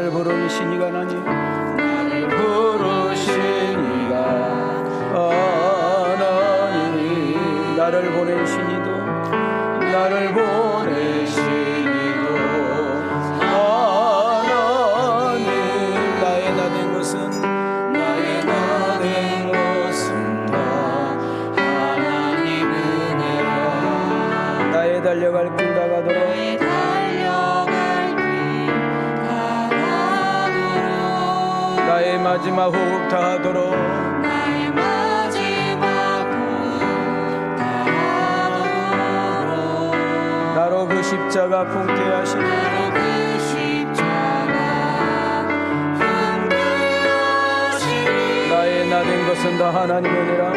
나를 부르신 이가 나니 나를 부르신 이가 하나님 나를 보내신 이도 나를 보내신 이도 하나님 나의 나 된 것은 다 하나님 은혜라 나의 달려갈 길 다가도록 나의 마지막 호흡 다하도록 나로 그 십자가 품게 하시니 나의 나 된 것은 다 하나님 은혜라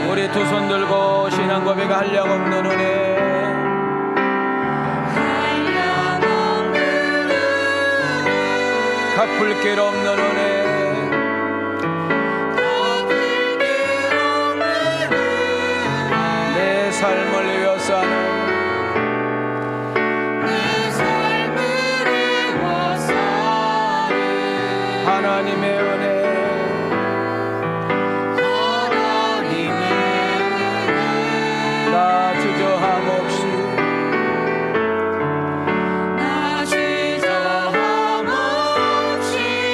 우리 두 손 들고 신앙 고백할 없는 은혜 갚을 길 없는 은혜 내 삶을 위해서 하나님의 은혜 나 주저함 없이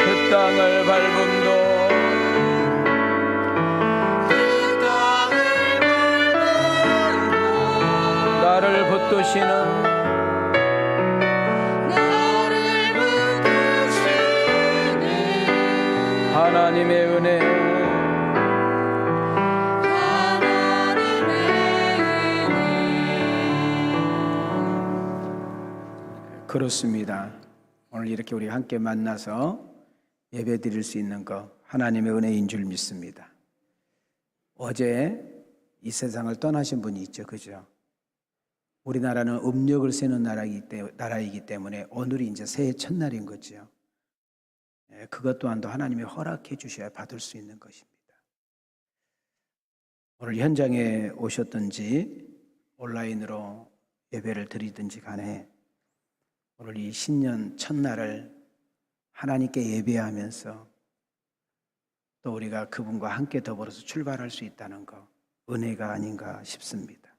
그 땅을 밟음도 나를 붙드시는 하나님의 은혜 그렇습니다. 오늘 이렇게 우리 함께 만나서 예배 드릴 수 있는 것 하나님의 은혜인 줄 믿습니다. 어제 이 세상을 떠나신 분이 있죠, 그죠? 우리나라는 음력을 세는 나라이기 때문에 오늘이 이제 새해 첫날인 거죠. 그것 또한도 하나님이 허락해 주셔야 받을 수 있는 것입니다. 오늘 현장에 오셨든지 온라인으로 예배를 드리든지 간에 오늘 이 신년 첫날을 하나님께 예배하면서 또 우리가 그분과 함께 더불어서 출발할 수 있다는 것 은혜가 아닌가 싶습니다.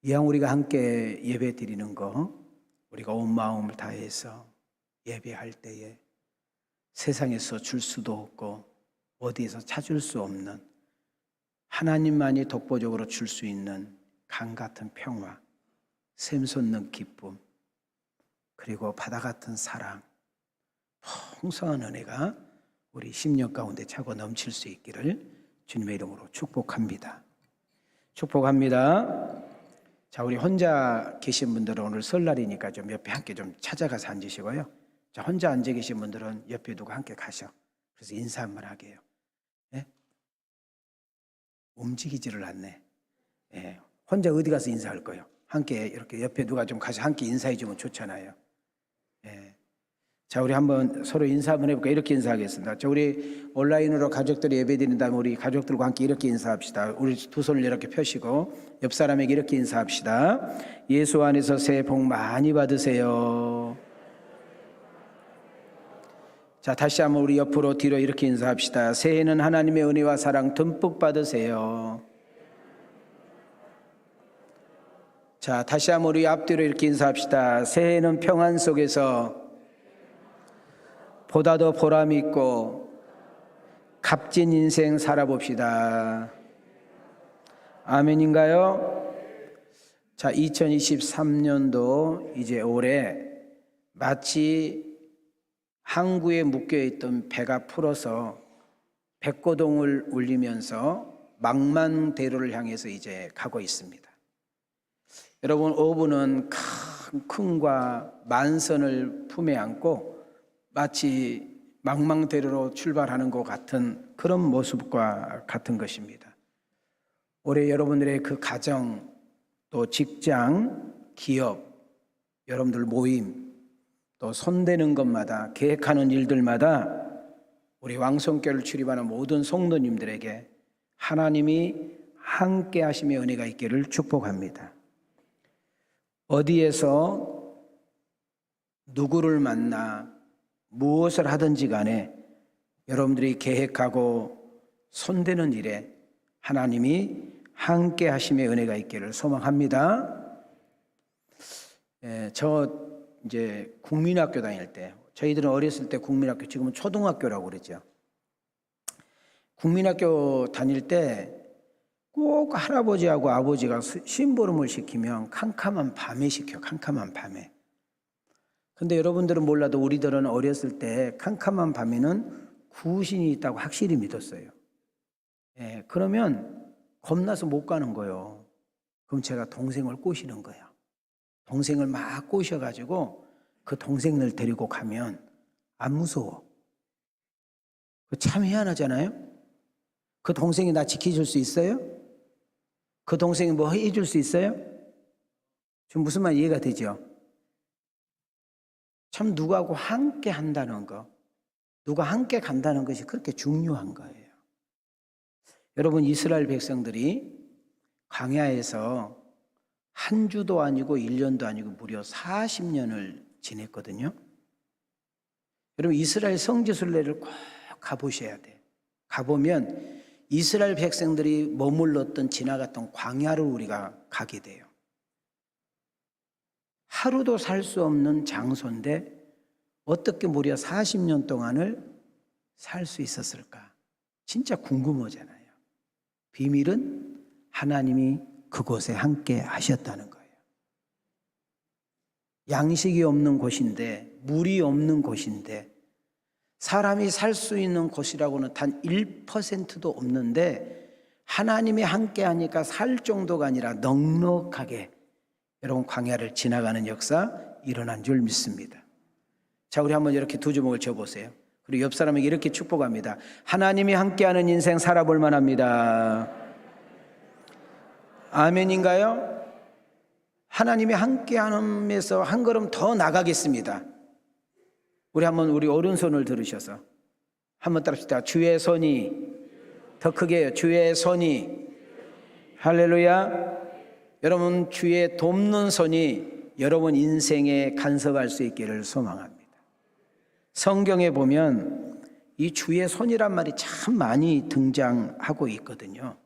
이왕 우리가 함께 예배 드리는 거 우리가 온 마음을 다해서 예배할 때에 세상에서 줄 수도 없고 어디에서 찾을 수 없는 하나님만이 독보적으로 줄 수 있는 강 같은 평화, 샘솟는 기쁨, 그리고 바다 같은 사랑, 풍성한 은혜가 우리 심령 가운데 차고 넘칠 수 있기를 주님의 이름으로 축복합니다. 축복합니다. 자, 우리 혼자 계신 분들은 오늘 설날이니까 좀 옆에 함께 좀 찾아가서 앉으시고요. 자, 혼자 앉아 계신 분들은 옆에 두고 함께 가셔. 그래서 인사 한번 하게 해요. 네? 움직이지를 않네. 네. 혼자 어디 가서 인사할 거예요? 함께 이렇게 옆에 누가 좀 가서 함께 인사해 주면 좋잖아요. 네. 자, 우리 한번 서로 인사 한번 해볼까요? 이렇게 인사하겠습니다. 자, 우리 온라인으로 가족들이 예배 드린다면 우리 가족들과 함께 이렇게 인사합시다. 우리 두 손을 이렇게 펴시고 옆 사람에게 이렇게 인사합시다. 예수 안에서 새해 복 많이 받으세요. 자, 다시 한번 우리 옆으로 뒤로 이렇게 인사합시다. 새해는 하나님의 은혜와 사랑 듬뿍 받으세요. 자, 다시 한번 우리 앞뒤로 이렇게 인사합시다. 새해는 평안 속에서 보다 더 보람 있고 값진 인생 살아봅시다. 아멘인가요? 자, 2023년도 이제 올해 마치 항구에 묶여있던 배가 풀어서 백고동을 울리면서 망만대로를 향해서 이제 가고 있습니다. 여러분, 어부는 큰 큰과 만선을 품에 안고 마치 망망대로로 출발하는 것 같은 그런 모습과 같은 것입니다. 올해 여러분들의 그 가정, 또 직장, 기업, 여러분들 모임, 또 손대는 것마다 계획하는 일들마다 우리 왕성교회를 출입하는 모든 성도님들에게 하나님이 함께 하심의 은혜가 있기를 축복합니다. 어디에서 누구를 만나 무엇을 하든지 간에 여러분들이 계획하고 손대는 일에 하나님이 함께 하심의 은혜가 있기를 소망합니다. 저 이제 국민학교 다닐 때, 저희들은 어렸을 때 국민학교, 지금은 초등학교라고 그러죠. 국민학교 다닐 때 꼭 할아버지하고 아버지가 심부름을 시키면 캄캄한 밤에 시켜, 캄캄한 밤에. 근데 여러분들은 몰라도 우리들은 어렸을 때 캄캄한 밤에는 구신이 있다고 확실히 믿었어요. 그러면 겁나서 못 가는 거예요. 그럼 제가 동생을 꼬시는 거예요. 동생을 막 꼬셔가지고 그 동생을 데리고 가면 안 무서워. 참 희한하잖아요. 그 동생이 나 지켜줄 수 있어요? 그 동생이 뭐 해줄 수 있어요? 지금 무슨 말 이해가 되죠? 참 누구하고 함께 한다는 거, 누가 함께 간다는 것이 그렇게 중요한 거예요. 여러분, 이스라엘 백성들이 광야에서 한 주도 아니고 1년도 아니고 무려 40년을 지냈거든요. 여러분, 이스라엘 성지순례를 꼭 가보셔야 돼요. 가보면 이스라엘 백성들이 머물렀던 지나갔던 광야를 우리가 가게 돼요. 하루도 살 수 없는 장소인데 어떻게 무려 40년 동안을 살 수 있었을까? 진짜 궁금하잖아요. 비밀은 하나님이 그곳에 함께 하셨다는 거예요. 양식이 없는 곳인데, 물이 없는 곳인데, 사람이 살 수 있는 곳이라고는 단 1%도 없는데 하나님이 함께 하니까 살 정도가 아니라 넉넉하게 여러분 광야를 지나가는 역사 일어난 줄 믿습니다. 자, 우리 한번 이렇게 두 주먹을 쥐어보세요. 그리고 옆 사람에게 이렇게 축복합니다. 하나님이 함께하는 인생 살아볼 만합니다. 아멘인가요? 하나님이 함께하면서 한 걸음 더 나가겠습니다. 우리 한번 우리 오른손을 들으셔서 한번 따라합시다. 주의 손이, 더 크게 해요. 주의 손이, 할렐루야. 여러분, 주의 돕는 손이 여러분 인생에 간섭할 수 있기를 소망합니다. 성경에 보면 이 주의 손이란 말이 참 많이 등장하고 있거든요.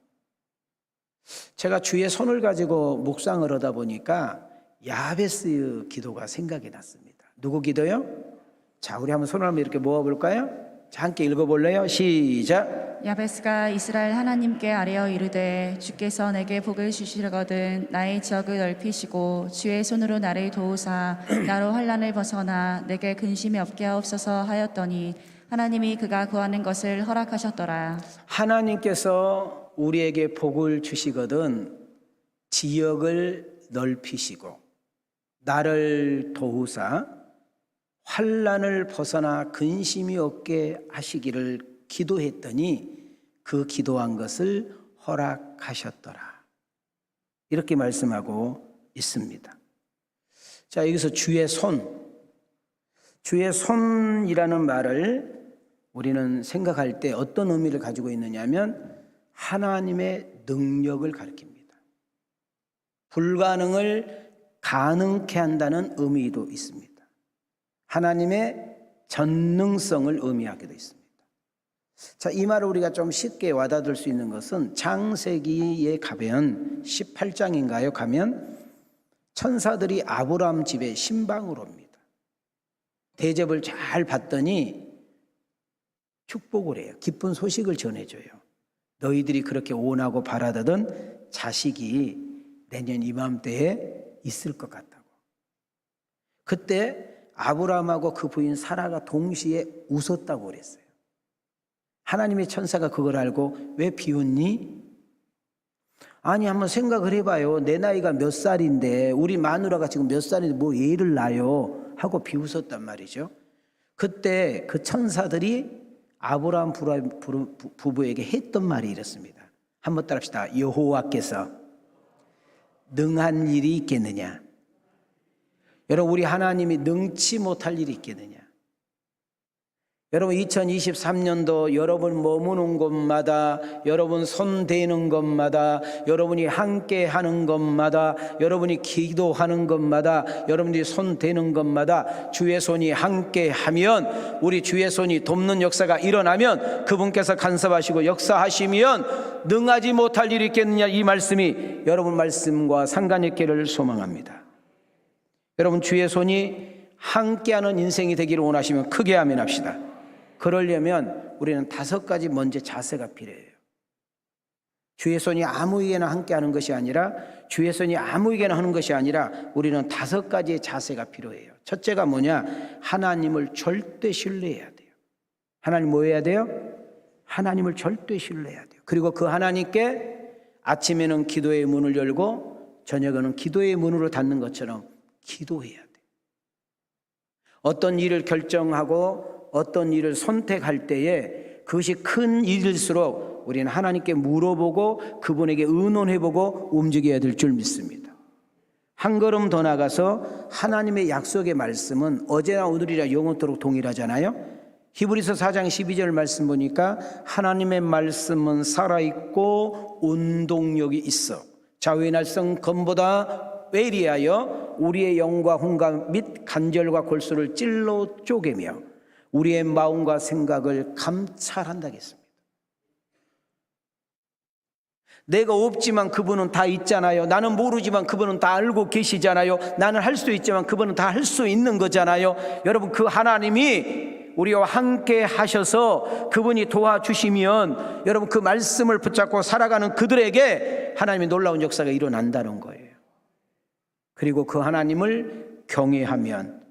제가 주의 손을 가지고 묵상을 하다 보니까 야베스 기도가 생각이 났습니다. 누구 기도요? 자, 우리 한번 손을 한번 이렇게 모아볼까요? 자, 함께 읽어볼래요? 시작. 야베스가 이스라엘 하나님께 아뢰어 이르되 주께서 내게 복을 주시거든 나의 지역을 넓히시고 주의 손으로 나를 도우사 나로 환난을 벗어나 내게 근심이 없게 하옵소서 하였더니 하나님이 그가 구하는 것을 허락하셨더라. 하나님께서 우리에게 복을 주시거든 지역을 넓히시고 나를 도우사 환난을 벗어나 근심이 없게 하시기를 기도했더니 그 기도한 것을 허락하셨더라. 이렇게 말씀하고 있습니다. 자, 여기서 주의 손이라는 말을 우리는 생각할 때 어떤 의미를 가지고 있느냐면 하나님의 능력을 가리킵니다. 불가능을 가능케 한다는 의미도 있습니다. 하나님의 전능성을 의미하기도 있습니다. 자, 이 말을 우리가 좀 쉽게 와닿을 수 있는 것은 창세기에 가면 18장인가요? 가면 천사들이 아브라함 집에 신방으로 옵니다. 대접을 잘 받더니 축복을 해요. 기쁜 소식을 전해줘요. 너희들이 그렇게 원하고 바라던 자식이 내년 이맘때에 있을 것 같다고. 그때 아브라함하고 그 부인 사라가 동시에 웃었다고 그랬어요. 하나님의 천사가 그걸 알고 왜 비웃니? 아니, 한번 생각을 해봐요. 내 나이가 몇 살인데 우리 마누라가 지금 몇 살인데 뭐 애를 낳아요 하고 비웃었단 말이죠. 그때 그 천사들이 아브라함 부부에게 했던 말이 이렇습니다. 한번 따라합시다. 여호와께서 능한 일이 있겠느냐? 여러분, 우리 하나님이 능치 못할 일이 있겠느냐? 여러분 2023년도 여러분 머무는 곳마다, 여러분 손 대는 것마다, 여러분이 함께 하는 것마다, 여러분이 기도하는 것마다, 여러분들이 손 대는 것마다 주의 손이 함께 하면, 우리 주의 손이 돕는 역사가 일어나면, 그분께서 간섭하시고 역사하시면 능하지 못할 일이 있겠느냐, 이 말씀이 여러분 말씀과 상관 있기를 소망합니다. 여러분 주의 손이 함께하는 인생이 되기를 원하시면 크게 아멘 합시다. 그러려면 우리는 5가지 먼저 자세가 필요해요. 주의 손이 아무에게나 함께하는 것이 아니라, 주의 손이 아무에게나 하는 것이 아니라 우리는 5가지의 자세가 필요해요. 첫째가 뭐냐? 하나님을 절대 신뢰해야 돼요. 하나님 뭐 해야 돼요? 하나님을 절대 신뢰해야 돼요. 그리고 그 하나님께 아침에는 기도의 문을 열고 저녁에는 기도의 문으로 닫는 것처럼 기도해야 돼요. 어떤 일을 결정하고 어떤 일을 선택할 때에 그것이 큰 일일수록 우리는 하나님께 물어보고 그분에게 의논해보고 움직여야 될 줄 믿습니다. 한 걸음 더 나가서 하나님의 약속의 말씀은 어제나 오늘이라 영원토록 동일하잖아요. 히브리서 4장 12절 말씀 보니까 하나님의 말씀은 살아있고 운동력이 있어 좌우의 날성 검보다 외리하여 우리의 영과 혼과 및 간절과 골수를 찔러 쪼개며 우리의 마음과 생각을 감찰한다겠습니다. 내가 없지만 그분은 다 있잖아요. 나는 모르지만 그분은 다 알고 계시잖아요. 나는 할 수 있지만 그분은 다 할 수 있는 거잖아요. 여러분 그 하나님이 우리와 함께 하셔서 그분이 도와주시면 여러분 그 말씀을 붙잡고 살아가는 그들에게 하나님의 놀라운 역사가 일어난다는 거예요. 그리고 그 하나님을 경외하면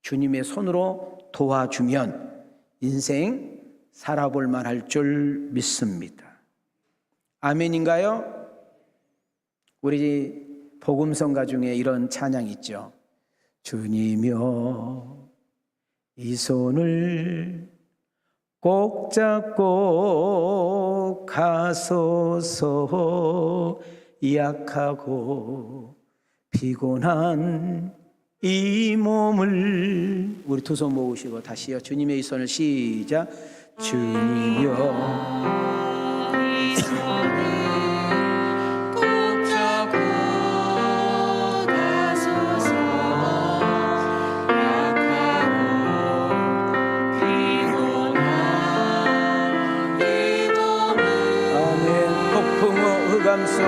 주님의 손으로 도와주면 인생 살아볼 만할 줄 믿습니다. 아멘인가요? 우리 복음성가 중에 이런 찬양 있죠. 주님여 이 손을 꼭 잡고 가소서 약하고 피곤한 이 몸을 우리 두 손 모으시고 다시요. 주님의 이 손을 시작. 주님여 이 손을 꼭 잡고 가소서 약하고 피곤한 이 몸을 아멘. 폭풍어 흑암 속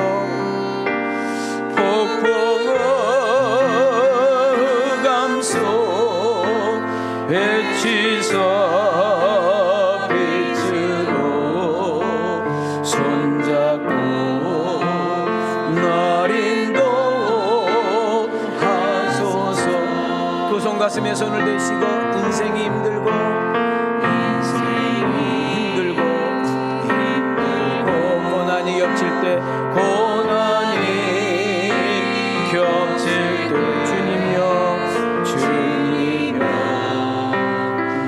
폭풍어 외치서 빛으로 손잡고 날 인도하소서. 두 손 가슴에 손을 대시고 인생이 힘들고 고난이 겹칠 때 주님여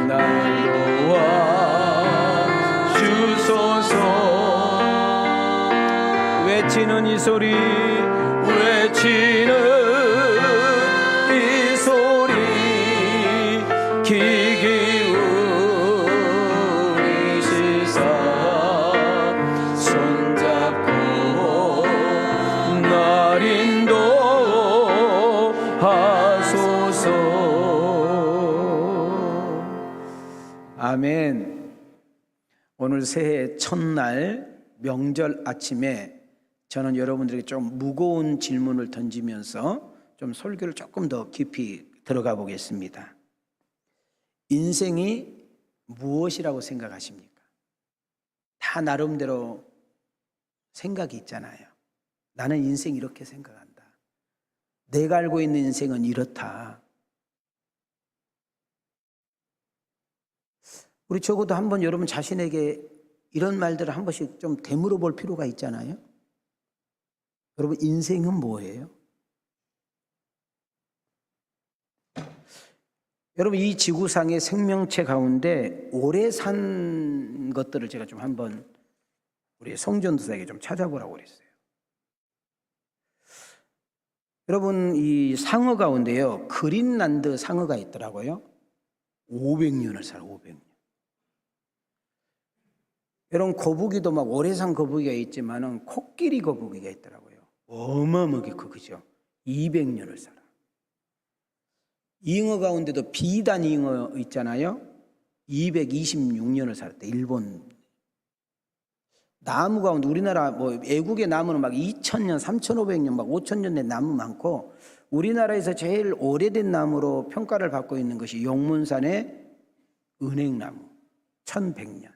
날 도와주소서. 외치는 이 소리 귀 기울이시사 손잡고 날 인도하소서. 아멘. 오늘 새해 첫날 명절 아침에 저는 여러분들에게 좀 무거운 질문을 던지면서 좀 설교를 조금 더 깊이 들어가 보겠습니다. 인생이 무엇이라고 생각하십니까? 다 나름대로 생각이 있잖아요. 나는 인생 이렇게 생각한다. 내가 알고 있는 인생은 이렇다. 우리 적어도 한번 여러분 자신에게 이런 말들을 한 번씩 좀 되물어 볼 필요가 있잖아요. 여러분 인생은 뭐예요? 여러분 이 지구상의 생명체 가운데 오래 산 것들을 제가 좀 한번 우리 성전도사에게 좀 찾아보라고 그랬어요. 여러분 이 상어 가운데요 그린란드 상어가 있더라고요. 500년을 살아. 500년. 여러분 거북이도 막 오래산 거북이가 있지만은 코끼리 거북이가 있더라고요. 어마어마하게 크죠. 200년을 살아. 잉어 가운데도 비단 잉어 있잖아요. 226년을 살았대. 일본 나무 가운데 우리나라 뭐 외국의 나무는 막 2000년, 3500년, 막 5000년 된 나무 많고 우리나라에서 제일 오래된 나무로 평가를 받고 있는 것이 용문산의 은행나무 1100년.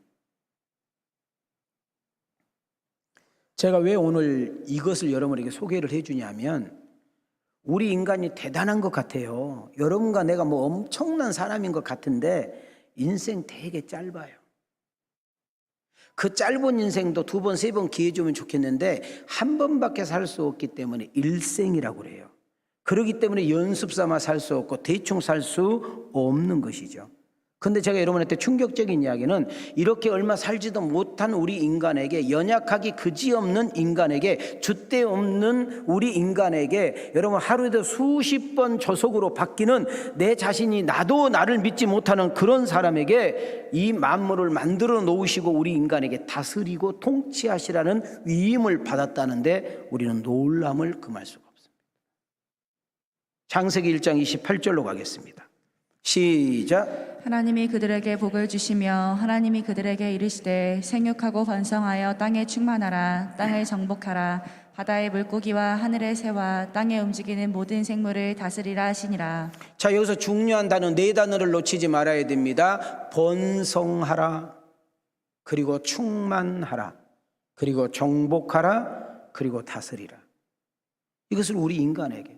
제가 왜 오늘 이것을 여러분에게 소개를 해주냐면 우리 인간이 대단한 것 같아요. 여러분과 내가 뭐 엄청난 사람인 것 같은데 인생 되게 짧아요. 그 짧은 인생도 2번, 3번 기회 주면 좋겠는데 한 번밖에 살 수 없기 때문에 일생이라고 그래요. 그렇기 때문에 연습 삼아 살 수 없고 대충 살 수 없는 것이죠. 근데 제가 여러분한테 충격적인 이야기는 이렇게 얼마 살지도 못한 우리 인간에게, 연약하기 그지없는 인간에게, 줏대 없는 우리 인간에게 여러분 하루에도 수십 번 저속으로 바뀌는 내 자신이 나도 나를 믿지 못하는 그런 사람에게 이 만물을 만들어 놓으시고 우리 인간에게 다스리고 통치하시라는 위임을 받았다는데 우리는 놀람을 금할 수가 없습니다. 창세기 1장 28절로 가겠습니다. 시작. 하나님이 그들에게 복을 주시며 하나님이 그들에게 이르시되 생육하고 번성하여 땅에 충만하라. 땅을 정복하라. 바다의 물고기와 하늘의 새와 땅에 움직이는 모든 생물을 다스리라 하시니라. 자, 여기서 중요한 단어 4단어를 놓치지 말아야 됩니다. 번성하라, 그리고 충만하라, 그리고 정복하라, 그리고 다스리라. 이것을 우리 인간에게,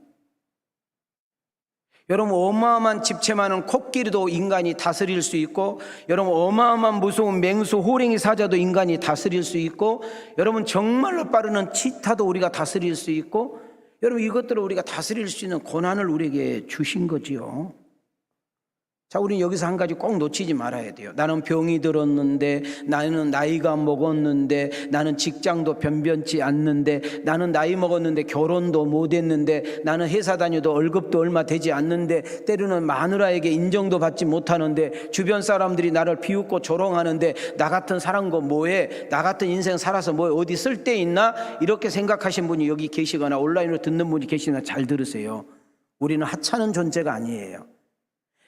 여러분 어마어마한 집체 많은 코끼리도 인간이 다스릴 수 있고, 여러분 어마어마한 무서운 맹수 호랭이 사자도 인간이 다스릴 수 있고, 여러분 정말로 빠르는 치타도 우리가 다스릴 수 있고, 여러분 이것들을 우리가 다스릴 수 있는 권한을 우리에게 주신 거지요. 자, 우리는 여기서 한 가지 꼭 놓치지 말아야 돼요. 나는 병이 들었는데, 나는 나이가 먹었는데, 나는 직장도 변변치 않는데, 나는 나이 먹었는데 결혼도 못했는데, 나는 회사 다녀도 월급도 얼마 되지 않는데, 때로는 마누라에게 인정도 받지 못하는데, 주변 사람들이 나를 비웃고 조롱하는데, 나 같은 사람 거 뭐해? 나 같은 인생 살아서 뭐해? 어디 쓸데 있나? 이렇게 생각하신 분이 여기 계시거나 온라인으로 듣는 분이 계시나 잘 들으세요. 우리는 하찮은 존재가 아니에요.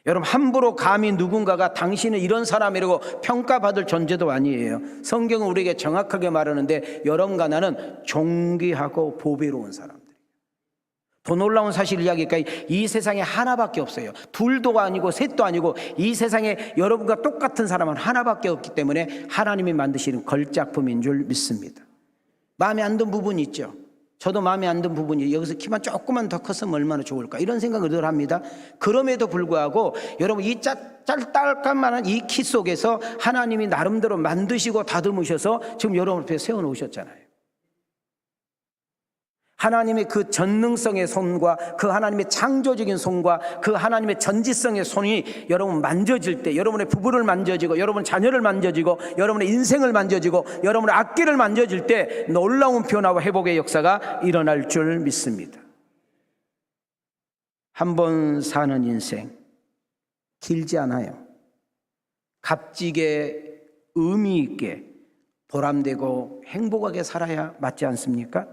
여러분 함부로 감히 누군가가 당신은 이런 사람이라고 평가받을 존재도 아니에요. 성경은 우리에게 정확하게 말하는데 여러분과 나는 존귀하고 보배로운 사람들이에요. 더 놀라운 사실 이야기할까요? 이 세상에 하나밖에 없어요. 둘도 아니고 셋도 아니고 이 세상에 여러분과 똑같은 사람은 하나밖에 없기 때문에 하나님이 만드시는 걸작품인 줄 믿습니다. 마음에 안 든 부분이 있죠. 저도 마음에 안 든 부분이 여기서 키만 조금만 더 컸으면 얼마나 좋을까 이런 생각을 늘 합니다. 그럼에도 불구하고 여러분 이 짤딱만한 이 키 속에서 하나님이 나름대로 만드시고 다듬으셔서 지금 여러분 앞에 세워놓으셨잖아요. 하나님의 그 전능성의 손과 그 하나님의 창조적인 손과 그 하나님의 전지성의 손이 여러분 만져질 때, 여러분의 부부를 만져지고 여러분 자녀를 만져지고 여러분의 인생을 만져지고 여러분의 악기를 만져질 때 놀라운 변화와 회복의 역사가 일어날 줄 믿습니다. 한 번 사는 인생 길지 않아요. 값지게 의미 있게 보람되고 행복하게 살아야 맞지 않습니까?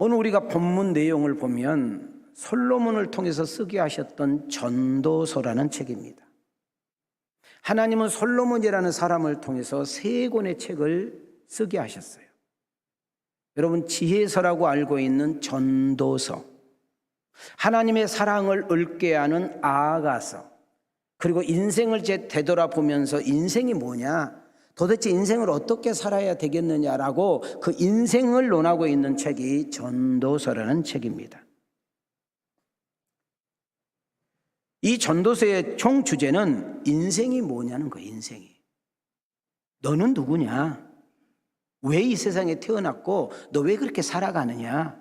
오늘 우리가 본문 내용을 보면 솔로몬을 통해서 쓰게 하셨던 전도서라는 책입니다. 하나님은 솔로몬이라는 사람을 통해서 3권의 책을 쓰게 하셨어요. 여러분 지혜서라고 알고 있는 전도서, 하나님의 사랑을 얻게 하는 아가서, 그리고 인생을 되돌아보면서 인생이 뭐냐, 도대체 인생을 어떻게 살아야 되겠느냐라고 그 인생을 논하고 있는 책이 전도서라는 책입니다. 이 전도서의 총 주제는 인생이 뭐냐는 거예요. 인생이. 너는 누구냐? 왜 이 세상에 태어났고 너 왜 그렇게 살아가느냐?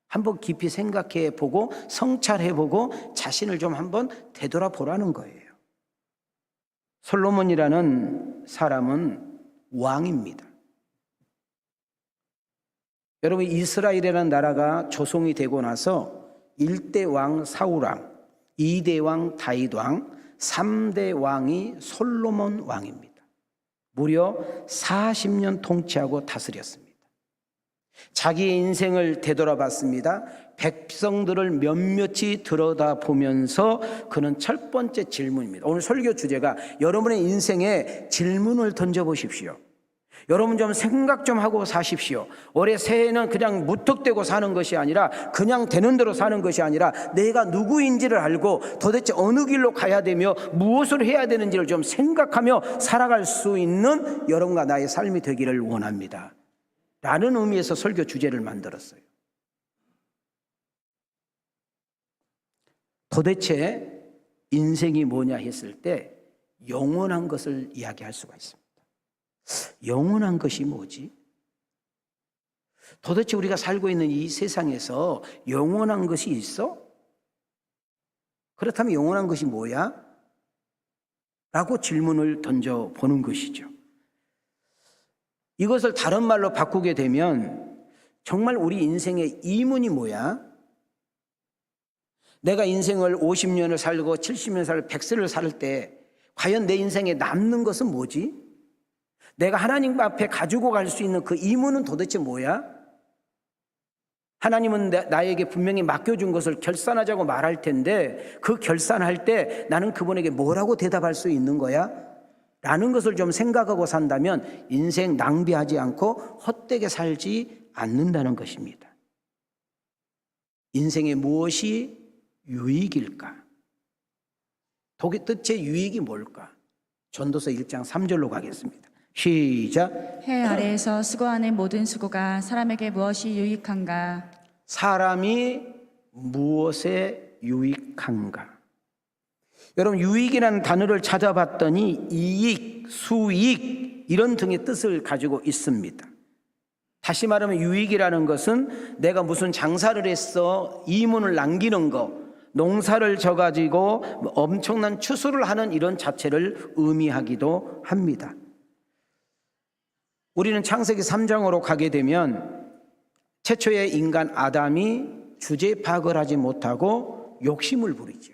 한번 깊이 생각해 보고 성찰해 보고 자신을 좀 한번 되돌아보라는 거예요. 솔로몬이라는 사람은 왕입니다. 여러분 이스라엘이라는 나라가 조성이 되고 나서 1대 왕 사울왕, 2대 왕 다윗왕, 3대 왕이 솔로몬 왕입니다. 무려 40년 통치하고 다스렸습니다. 자기의 인생을 되돌아봤습니다. 백성들을 면밀히 들여다보면서 그는 첫 번째 질문입니다. 오늘 설교 주제가 여러분의 인생에 질문을 던져보십시오. 여러분 좀 생각 좀 하고 사십시오. 올해 새해는 그냥 무턱대고 사는 것이 아니라, 그냥 되는 대로 사는 것이 아니라, 내가 누구인지를 알고 도대체 어느 길로 가야 되며 무엇을 해야 되는지를 좀 생각하며 살아갈 수 있는 여러분과 나의 삶이 되기를 원합니다. 라는 의미에서 설교 주제를 만들었어요. 도대체 인생이 뭐냐 했을 때 영원한 것을 이야기할 수가 있습니다. 영원한 것이 뭐지? 도대체 우리가 살고 있는 이 세상에서 영원한 것이 있어? 그렇다면 영원한 것이 뭐야? 라고 질문을 던져보는 것이죠. 이것을 다른 말로 바꾸게 되면 정말 우리 인생의 이문이 뭐야? 내가 인생을 50년을 살고 70년 살고 100세를 살 때 과연 내 인생에 남는 것은 뭐지? 내가 하나님 앞에 가지고 갈 수 있는 그 이문은 도대체 뭐야? 하나님은 나에게 분명히 맡겨준 것을 결산하자고 말할 텐데, 그 결산할 때 나는 그분에게 뭐라고 대답할 수 있는 거야? 라는 것을 좀 생각하고 산다면 인생 낭비하지 않고 헛되게 살지 않는다는 것입니다. 인생에 무엇이 유익일까? 도대체 유익이 뭘까? 전도서 1장 3절로 가겠습니다. 시작. 해 아래에서 수고하는 모든 수고가 사람에게 무엇이 유익한가? 사람이 무엇에 유익한가? 여러분, 유익이라는 단어를 찾아봤더니 이익, 수익 이런 등의 뜻을 가지고 있습니다. 다시 말하면 유익이라는 것은 내가 무슨 장사를 해서 이문을 남기는 거, 농사를 져가지고 엄청난 추수를 하는 이런 자체를 의미하기도 합니다. 우리는 창세기 3장으로 가게 되면 최초의 인간 아담이 주제 파악을 하지 못하고 욕심을 부리죠.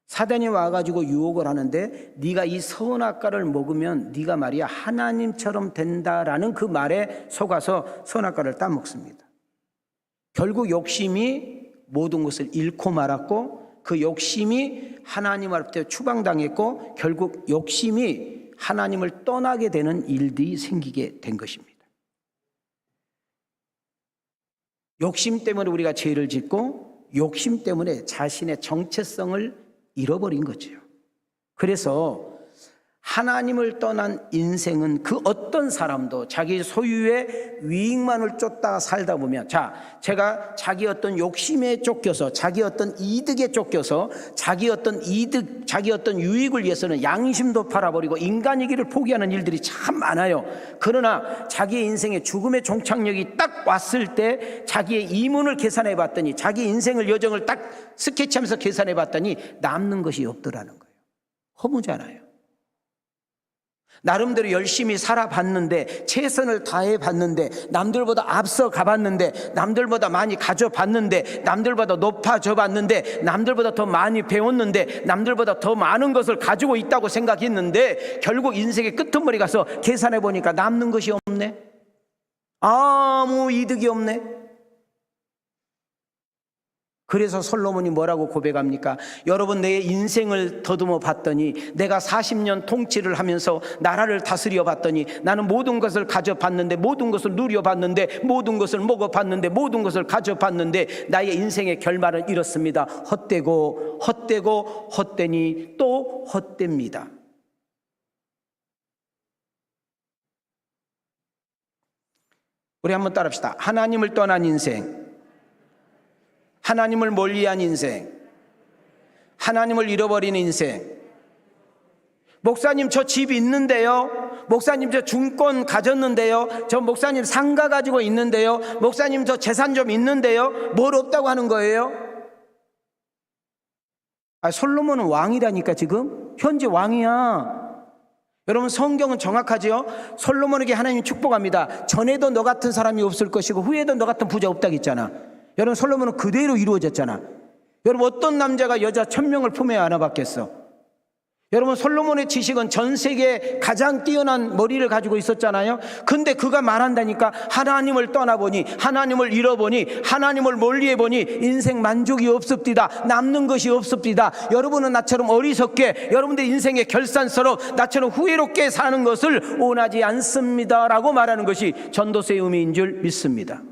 사단이 와가지고 유혹을 하는데, 네가 이 선악과를 먹으면 네가 말이야 하나님처럼 된다라는 그 말에 속아서 선악과를 따먹습니다. 결국 욕심이 모든 것을 잃고 말았고, 그 욕심이 하나님 앞에 추방당했고, 결국 욕심이 하나님을 떠나게 되는 일들이 생기게 된 것입니다. 욕심 때문에 우리가 죄를 짓고, 욕심 때문에 자신의 정체성을 잃어버린 거죠. 그래서 하나님을 떠난 인생은 그 어떤 사람도 자기 소유의 위익만을 쫓다가 살다 보면, 제가 자기 어떤 욕심에 쫓겨서, 자기 어떤 이득에 쫓겨서, 자기 어떤 이득, 자기 어떤 유익을 위해서는 양심도 팔아버리고 인간이기를 포기하는 일들이 참 많아요. 그러나 자기의 인생의 죽음의 종착역이 딱 왔을 때 자기의 이문을 계산해 봤더니, 자기 인생을 여정을 딱 스케치하면서 계산해 봤더니 남는 것이 없더라는 거예요. 허무잖아요. 나름대로 열심히 살아봤는데, 최선을 다해봤는데, 남들보다 앞서 가봤는데, 남들보다 많이 가져봤는데, 남들보다 높아져 봤는데, 남들보다 더 많이 배웠는데, 남들보다 더 많은 것을 가지고 있다고 생각했는데, 결국 인생의 끄트머리 가서 계산해보니까 남는 것이 없네. 아무 이득이 없네. 그래서 솔로몬이 뭐라고 고백합니까? 여러분, 내 인생을 더듬어 봤더니, 내가 40년 통치를 하면서 나라를 다스려 봤더니, 나는 모든 것을 가져봤는데, 모든 것을 누려봤는데, 모든 것을 먹어봤는데, 모든 것을 가져봤는데, 나의 인생의 결말은 이렇습니다. 헛되고 헛되고 헛되니 또 헛됩니다. 우리 한번 따라합시다. 하나님을 떠난 인생, 하나님을 멀리한 인생, 하나님을 잃어버린 인생. 목사님, 저 집 있는데요. 목사님, 저 중권 가졌는데요. 저 목사님 상가 가지고 있는데요. 목사님, 저 재산 좀 있는데요. 뭘 없다고 하는 거예요? 솔로몬은 왕이라니까. 지금 현재 왕이야. 여러분, 성경은 정확하지요? 솔로몬에게 하나님이 축복합니다. 전에도 너 같은 사람이 없을 것이고 후에도 너 같은 부자 없다고 했잖아. 여러분, 솔로몬은 그대로 이루어졌잖아. 여러분, 어떤 남자가 여자 1000명을 품에 안아봤겠어? 여러분, 솔로몬의 지식은 전 세계에 가장 뛰어난 머리를 가지고 있었잖아요. 근데 그가 말한다니까, 하나님을 떠나보니, 하나님을 잃어보니, 하나님을 멀리해보니 인생 만족이 없습니다. 남는 것이 없습니다. 여러분은 나처럼 어리석게, 여러분들 인생의 결산서로 나처럼 후회롭게 사는 것을 원하지 않습니다 라고 말하는 것이 전도서의 의미인 줄 믿습니다.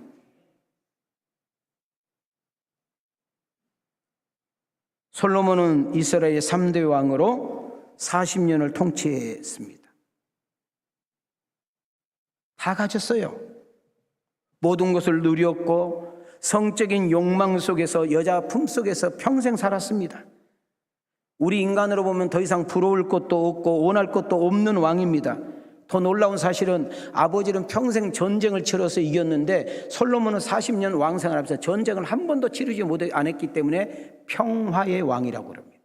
솔로몬은 이스라엘의 3대 왕으로 40년을 통치했습니다. 다 가졌어요. 모든 것을 누렸고 성적인 욕망 속에서, 여자 품 속에서 평생 살았습니다. 우리 인간으로 보면 더 이상 부러울 것도 없고 원할 것도 없는 왕입니다. 더 놀라운 사실은 아버지는 평생 전쟁을 치러서 이겼는데 솔로몬은 40년 왕생활하면서 전쟁을 한 번도 치르지 않았기 때문에 평화의 왕이라고 그럽니다.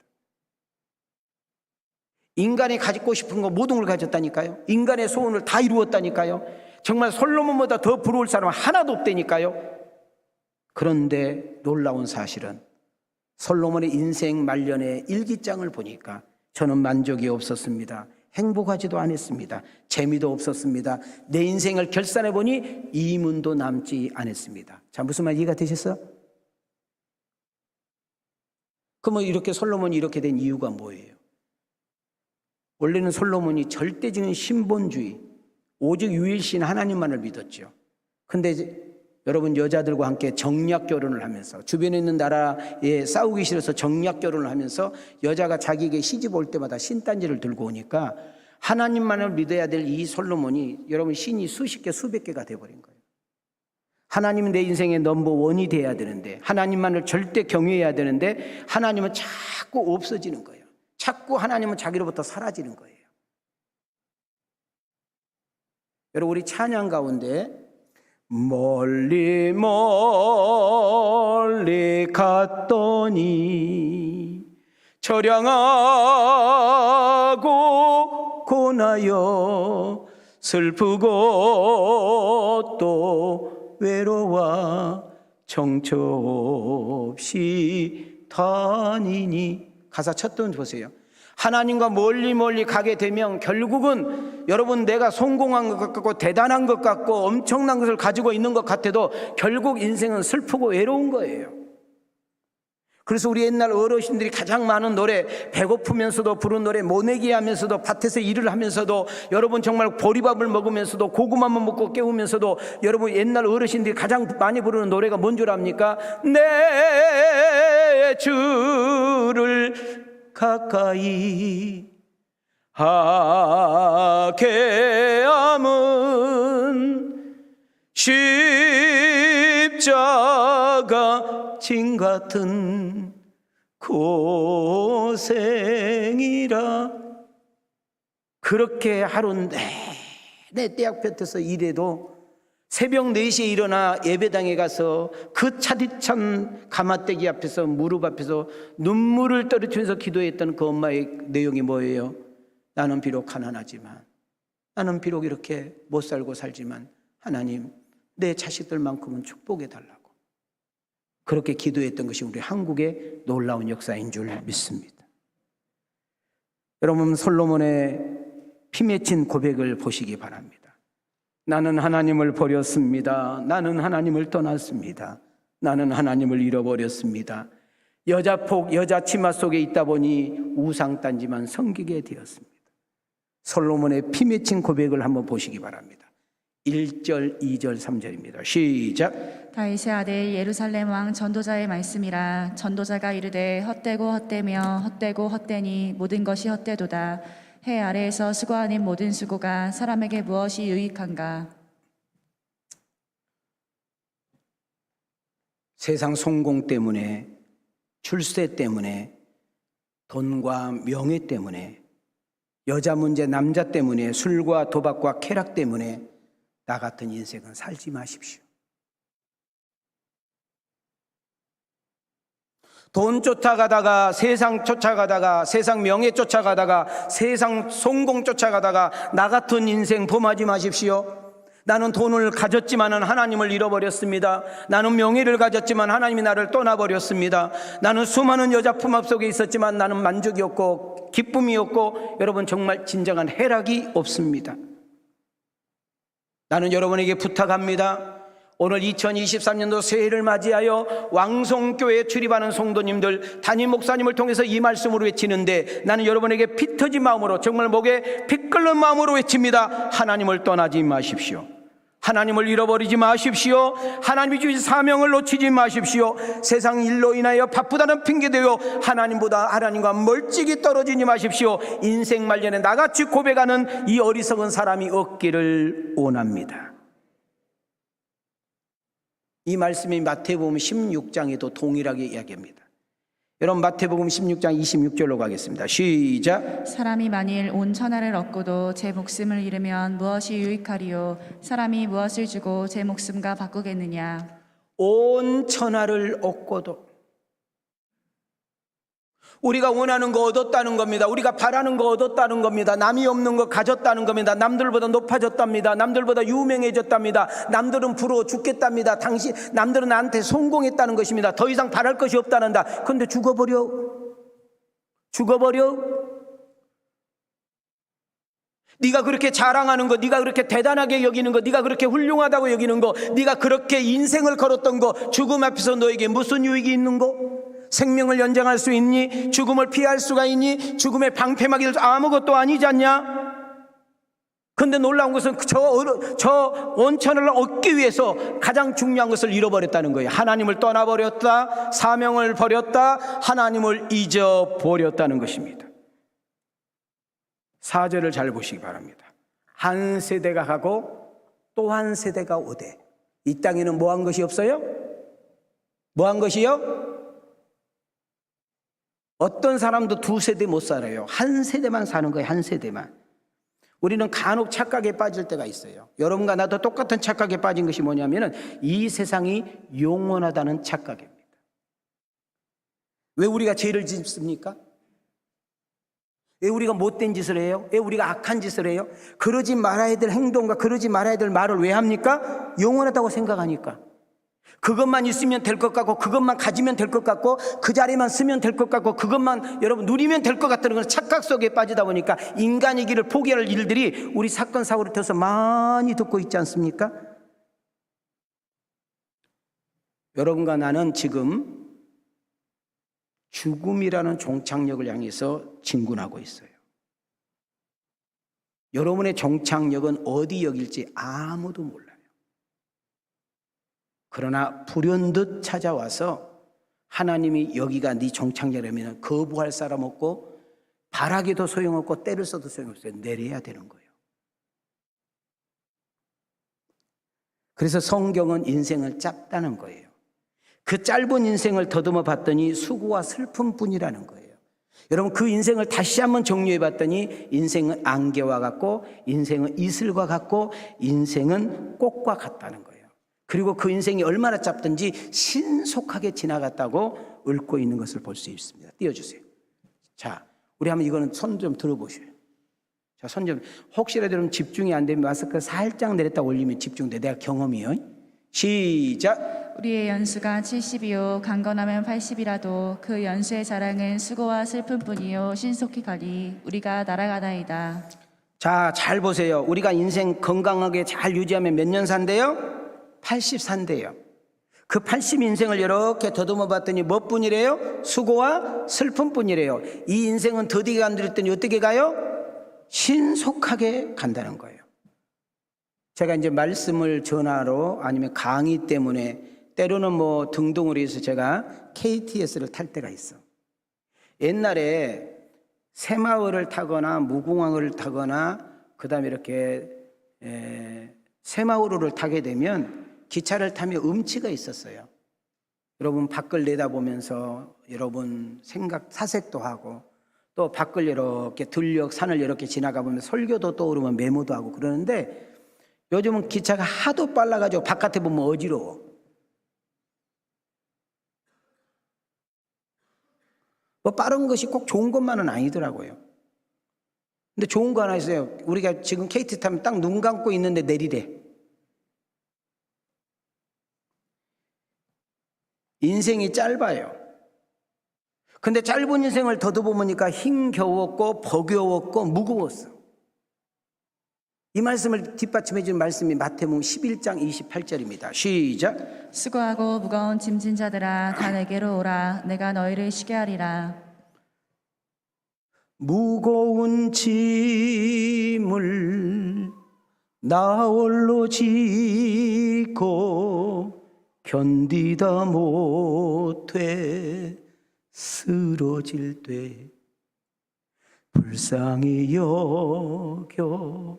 인간이 가지고 싶은 거 모든 걸 가졌다니까요. 인간의 소원을 다 이루었다니까요. 정말 솔로몬보다 더 부러울 사람은 하나도 없다니까요. 그런데 놀라운 사실은 솔로몬의 인생 말년의 일기장을 보니까 저는 만족이 없었습니다. 행복하지도 않았습니다. 재미도 없었습니다. 내 인생을 결산해 보니 이문도 남지 않았습니다. 자, 무슨 말 이해가 되셨어요? 그럼 이렇게 솔로몬이 이렇게 된 이유가 뭐예요? 원래는 솔로몬이 절대적인 신본주의, 오직 유일신 하나님만을 믿었죠. 근데 여러분, 여자들과 함께 정략 결혼을 하면서, 주변에 있는 나라에 싸우기 싫어서 정략 결혼을 하면서 여자가 자기에게 시집 올 때마다 신단지를 들고 오니까 하나님만을 믿어야 될 이 솔로몬이, 여러분, 신이 수십 개 수백 개가 돼버린 거예요. 하나님은 내 인생의 넘버원이 돼야 되는데, 하나님만을 절대 경외해야 되는데 하나님은 자꾸 없어지는 거예요. 자꾸 하나님은 자기로부터 사라지는 거예요. 여러분, 우리 찬양 가운데 멀리 멀리 갔더니 처량하고 고나여 슬프고 또 외로워 정처 없이 다니니. 가사 첫 돈 보세요. 하나님과 멀리 멀리 가게 되면 결국은 여러분, 내가 성공한 것 같고 대단한 것 같고 엄청난 것을 가지고 있는 것 같아도 결국 인생은 슬프고 외로운 거예요. 그래서 우리 옛날 어르신들이 가장 많은 노래, 배고프면서도 부른 노래, 모내기 하면서도 밭에서 일을 하면서도, 여러분 정말 보리밥을 먹으면서도 고구마만 먹고 깨우면서도, 여러분 옛날 어르신들이 가장 많이 부르는 노래가 뭔 줄 압니까? 내 주를 가까이 하게 함은 십자가 진 같은 고생이라. 그렇게 하루 내내 떼약 볕에서 일해도 새벽 4시에 일어나 예배당에 가서 그 차디찬 가마떼기 앞에서, 무릎 앞에서 눈물을 떨어뜨리면서 기도했던 그 엄마의 내용이 뭐예요? 나는 비록 가난하지만, 나는 비록 이렇게 못 살고 살지만 하나님, 내 자식들만큼은 축복해 달라고. 그렇게 기도했던 것이 우리 한국의 놀라운 역사인 줄 믿습니다. 여러분, 솔로몬의 피 맺힌 고백을 보시기 바랍니다. 나는 하나님을 버렸습니다. 나는 하나님을 떠났습니다. 나는 하나님을 잃어버렸습니다. 여자폭, 여자 치마 속에 있다 보니 우상단지만 섬기게 되었습니다. 솔로몬의 피 맺힌 고백을 한번 보시기 바랍니다. 1절, 2절, 3절입니다. 시작. 다윗의 아들 예루살렘 왕 전도자의 말씀이라. 전도자가 이르되 헛되고 헛되며 헛되고 헛되니 모든 것이 헛되도다. 해 아래에서 수고하는 모든 수고가 사람에게 무엇이 유익한가? 세상 성공 때문에, 출세 때문에, 돈과 명예 때문에, 여자 문제, 남자 때문에, 술과 도박과 쾌락 때문에 나 같은 인생은 살지 마십시오. 돈 쫓아가다가, 세상 쫓아가다가, 세상 명예 쫓아가다가, 세상 성공 쫓아가다가 나 같은 인생 범하지 마십시오. 나는 돈을 가졌지만 하나님을 잃어버렸습니다. 나는 명예를 가졌지만 하나님이 나를 떠나버렸습니다. 나는 수많은 여자 품업 속에 있었지만 나는 만족이 없고 기쁨이 없고 여러분 정말 진정한 해락이 없습니다. 나는 여러분에게 부탁합니다. 오늘 2023년도 새해를 맞이하여 왕성교회에 출입하는 성도님들, 담임 목사님을 통해서 이 말씀으로 외치는데 나는 여러분에게 피 터진 마음으로, 정말 목에 피 끓는 마음으로 외칩니다. 하나님을 떠나지 마십시오. 하나님을 잃어버리지 마십시오. 하나님이 주신 사명을 놓치지 마십시오. 세상 일로 인하여 바쁘다는 핑계대요 하나님보다, 하나님과 멀찍이 떨어지지 마십시오. 인생 말년에 나같이 고백하는 이 어리석은 사람이 없기를 원합니다. 이 말씀이 마태복음 16장에도 동일하게 이야기합니다. 여러분 마태복음 16장 26절로 가겠습니다. 시작. 사람이 만일 온 천하를 얻고도 제 목숨을 잃으면 무엇이 유익하리요? 사람이 무엇을 주고 제 목숨과 바꾸겠느냐? 온 천하를 얻고도, 우리가 원하는 거 얻었다는 겁니다. 우리가 바라는 거 얻었다는 겁니다. 남이 없는 거 가졌다는 겁니다. 남들보다 높아졌답니다. 남들보다 유명해졌답니다. 남들은 부러워 죽겠답니다. 남들은 나한테 성공했다는 것입니다. 더 이상 바랄 것이 없다는다. 그런데 죽어버려. 네가 그렇게 자랑하는 거, 네가 그렇게 대단하게 여기는 거, 네가 그렇게 훌륭하다고 여기는 거, 네가 그렇게 인생을 걸었던 거, 죽음 앞에서 너에게 무슨 유익이 있는 거? 생명을 연장할 수 있니? 죽음을 피할 수가 있니? 죽음의 방패막이 아무것도 아니지 않냐? 그런데 놀라운 것은 저 원천을 얻기 위해서 가장 중요한 것을 잃어버렸다는 거예요. 하나님을 떠나버렸다, 사명을 버렸다, 하나님을 잊어버렸다는 것입니다. 4절을 잘 보시기 바랍니다. 한 세대가 가고 또 한 세대가 오되. 이 땅에는 뭐 한 것이 없어요? 뭐 한 것이요? 어떤 사람도 두 세대 못 살아요. 한 세대만 사는 거예요. 한 세대만. 우리는 간혹 착각에 빠질 때가 있어요. 여러분과 나도 똑같은 착각에 빠진 것이 뭐냐면은 이 세상이 영원하다는 착각입니다. 왜 우리가 죄를 짓습니까? 왜 우리가 못된 짓을 해요? 왜 우리가 악한 짓을 해요? 그러지 말아야 될 행동과 그러지 말아야 될 말을 왜 합니까? 영원하다고 생각하니까. 그것만 있으면 될 것 같고, 그것만 가지면 될 것 같고, 그 자리만 쓰면 될 것 같고, 그것만 여러분 누리면 될 것 같다는 건 착각 속에 빠지다 보니까 인간의 길을 포기할 일들이 우리 사건 사고를 통해서 많이 듣고 있지 않습니까? 여러분과 나는 지금 죽음이라는 종착역을 향해서 진군하고 있어요. 여러분의 종착역은 어디 역일지 아무도 몰라요. 그러나 불현듯 찾아와서 하나님이 여기가 네 종착역이라면 거부할 사람 없고 바라기도 소용없고 때를 써도 소용없어요. 내려야 되는 거예요. 그래서 성경은 인생을 짧다는 거예요. 그 짧은 인생을 더듬어 봤더니 수고와 슬픔뿐이라는 거예요. 여러분 그 인생을 다시 한번 정리해 봤더니 인생은 안개와 같고, 인생은 이슬과 같고, 인생은 꽃과 같다는 거예요. 그리고 그 인생이 얼마나 짧든지 신속하게 지나갔다고 읊고 있는 것을 볼 수 있습니다. 띄워주세요. 자, 우리 한번 이거는 손 좀 들어보셔요. 자, 손 좀, 혹시라도 여러분 집중이 안 되면 마스크 살짝 내렸다 올리면 집중돼. 내가 경험이요. 시작. 우리의 연수가 70이요 강건하면 80이라도 그 연수의 자랑은 수고와 슬픔뿐이요 신속히 가리 우리가 날아가나이다. 자, 잘 보세요. 우리가 인생 건강하게 잘 유지하면 몇 년 산대요? 80산대요. 그 80 인생을 이렇게 더듬어 봤더니 뭐뿐이래요? 수고와 슬픔뿐이래요. 이 인생은 더디게 간다랬더니 어떻게 가요? 신속하게 간다는 거예요. 제가 이제 말씀을 전화로 아니면 강의 때문에 때로는 뭐 등등으로 해서 제가 KTX를 탈 때가 있어. 옛날에 새마을을 타거나 무궁화호를 타거나 그다음에 이렇게 새마을호를 타게 되면 기차를 타면 음치가 있었어요. 여러분 밖을 내다보면서 여러분 사색도 하고 또 밖을 이렇게 들녘 산을 이렇게 지나가 보면 설교도 떠오르면 메모도 하고 그러는데 요즘은 기차가 하도 빨라가지고 바깥에 보면 어지러워. 뭐 빠른 것이 꼭 좋은 것만은 아니더라고요. 근데 좋은 거 하나 있어요. 우리가 지금 KT 타면 딱 눈 감고 있는데 내리래. 인생이 짧아요. 근데 짧은 인생을 더듬어보니까 힘겨웠고 버거웠고 무거웠어. 이 말씀을 뒷받침해 주는 말씀이 마태복음 11장 28절입니다. 시작. 수고하고 무거운 짐진 자들아 다 내게로 오라. 내가 너희를 쉬게 하리라. 무거운 짐을 나 홀로 지고 견디다 못해 쓰러질 때 불쌍히 여겨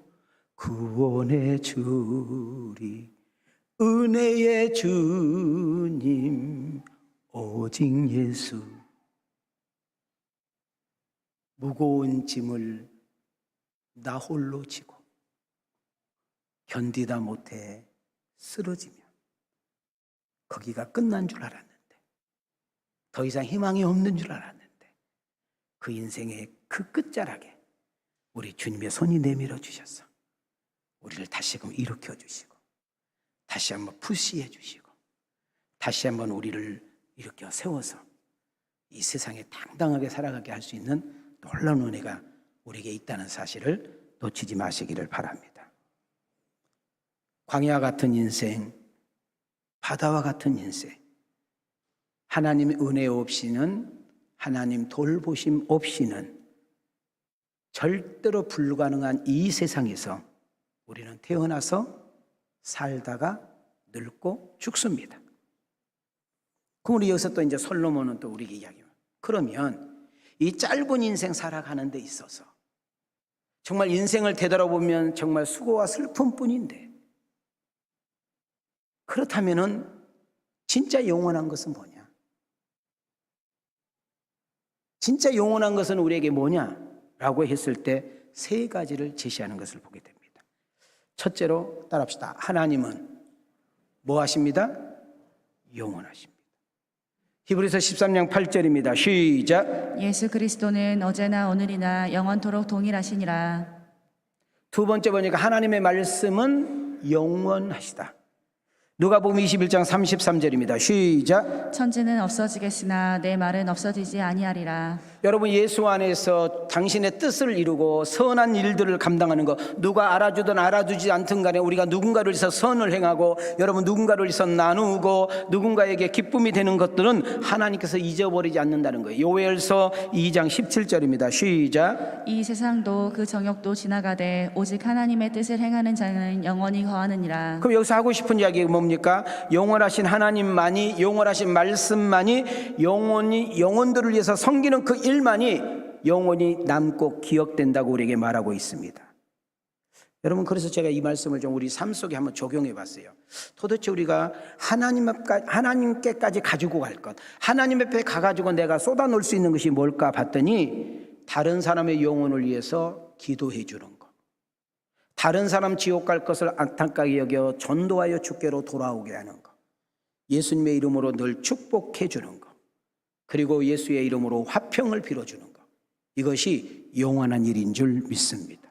구원해 주리. 은혜의 주님 오직 예수. 무거운 짐을 나 홀로 지고 견디다 못해 쓰러지면 거기가 끝난 줄 알았는데, 더 이상 희망이 없는 줄 알았는데, 그 인생의 그 끝자락에 우리 주님의 손이 내밀어 주셔서 우리를 다시금 일으켜 주시고, 다시 한번 푸시해 주시고, 다시 한번 우리를 일으켜 세워서 이 세상에 당당하게 살아가게 할 수 있는 놀라운 은혜가 우리에게 있다는 사실을 놓치지 마시기를 바랍니다. 광야 같은 인생, 바다와 같은 인생, 하나님의 은혜 없이는, 하나님 돌보심 없이는 절대로 불가능한 이 세상에서 우리는 태어나서 살다가 늙고 죽습니다. 그럼 우리 여기서 또 이제 솔로몬은 또 우리에게 이야기해요. 그러면 이 짧은 인생 살아가는 데 있어서 정말 인생을 되돌아보면 정말 수고와 슬픔뿐인데, 그렇다면은 진짜 영원한 것은 뭐냐? 진짜 영원한 것은 우리에게 뭐냐라고 했을 때 세 가지를 제시하는 것을 보게 됩니다. 첫째로 따라합시다. 하나님은 뭐 하십니다? 영원하십니다. 히브리서 13장 8절입니다. 시작. 예수 그리스도는 어제나 오늘이나 영원토록 동일하시니라. 두 번째 보니까 하나님의 말씀은 영원하시다. 누가복음 21장 33절입니다. 시작. 천지는 없어지겠으나 내 말은 없어지지 아니하리라. 여러분, 예수 안에서 당신의 뜻을 이루고 선한 일들을 감당하는 것, 누가 알아주든 알아주지 않든 간에 우리가 누군가를 위해서 선을 행하고, 여러분 누군가를 위해서 나누고 누군가에게 기쁨이 되는 것들은 하나님께서 잊어버리지 않는다는 거예요. 요엘서 2장 17절입니다. 시작. 이 세상도 그 정욕도 지나가되 오직 하나님의 뜻을 행하는 자는 영원히 거하느니라. 그럼 여기서 하고 싶은 이야기가 뭡니까? 영원하신 하나님만이, 영원하신 말씀만이, 영혼들을 위해서 섬기는 그 일만이 영원히 남고 기억된다고 우리에게 말하고 있습니다. 여러분, 그래서 제가 이 말씀을 좀 우리 삶 속에 한번 적용해 봤어요. 도대체 우리가 하나님께까지 가지고 갈 것, 하나님 앞에 가가지고 내가 쏟아놓을 수 있는 것이 뭘까 봤더니, 다른 사람의 영혼을 위해서 기도해 주는 것, 다른 사람 지옥 갈 것을 안타깝게 여겨 전도하여 주께로 돌아오게 하는 것, 예수님의 이름으로 늘 축복해 주는 것, 그리고 예수의 이름으로 화평을 빌어주는 것, 이것이 영원한 일인 줄 믿습니다.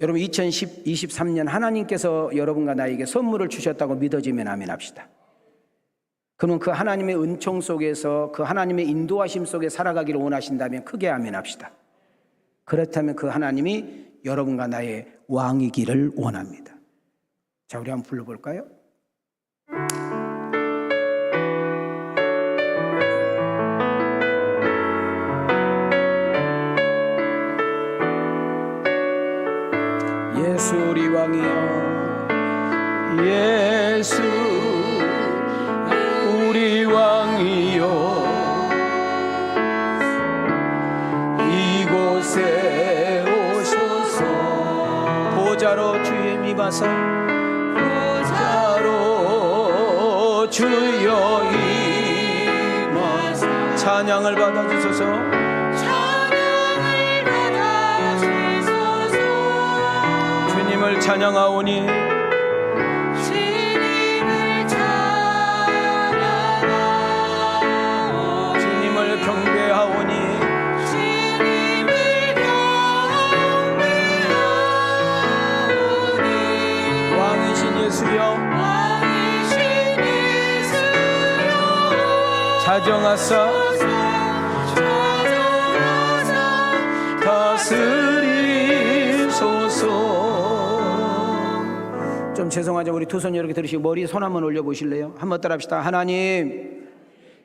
여러분, 2023년 하나님께서 여러분과 나에게 선물을 주셨다고 믿어지면 아멘 합시다. 그러면 그 하나님의 은총 속에서, 그 하나님의 인도하심 속에 살아가기를 원하신다면 크게 아멘 합시다. 그렇다면 그 하나님이 여러분과 나의 왕이기를 원합니다. 자, 우리 한번 불러볼까요? 예수 우리 왕이여, 예수 우리 왕이여, 이곳에 오소서. 보좌로 주의 임하사, 보좌로 주여 임하사, 찬양을 받아주소서. 주님을 찬양하오니, 주님을 찬양하오니, 주님을 경배하오니, 주님을 경배하오니, 왕이신 예수여, 왕이신 예수 다정하사 다스리소서. 좀 죄송하죠. 우리 두 손 이렇게 들으시고 머리 손 한번 올려 보실래요? 한번 따라 합시다. 하나님,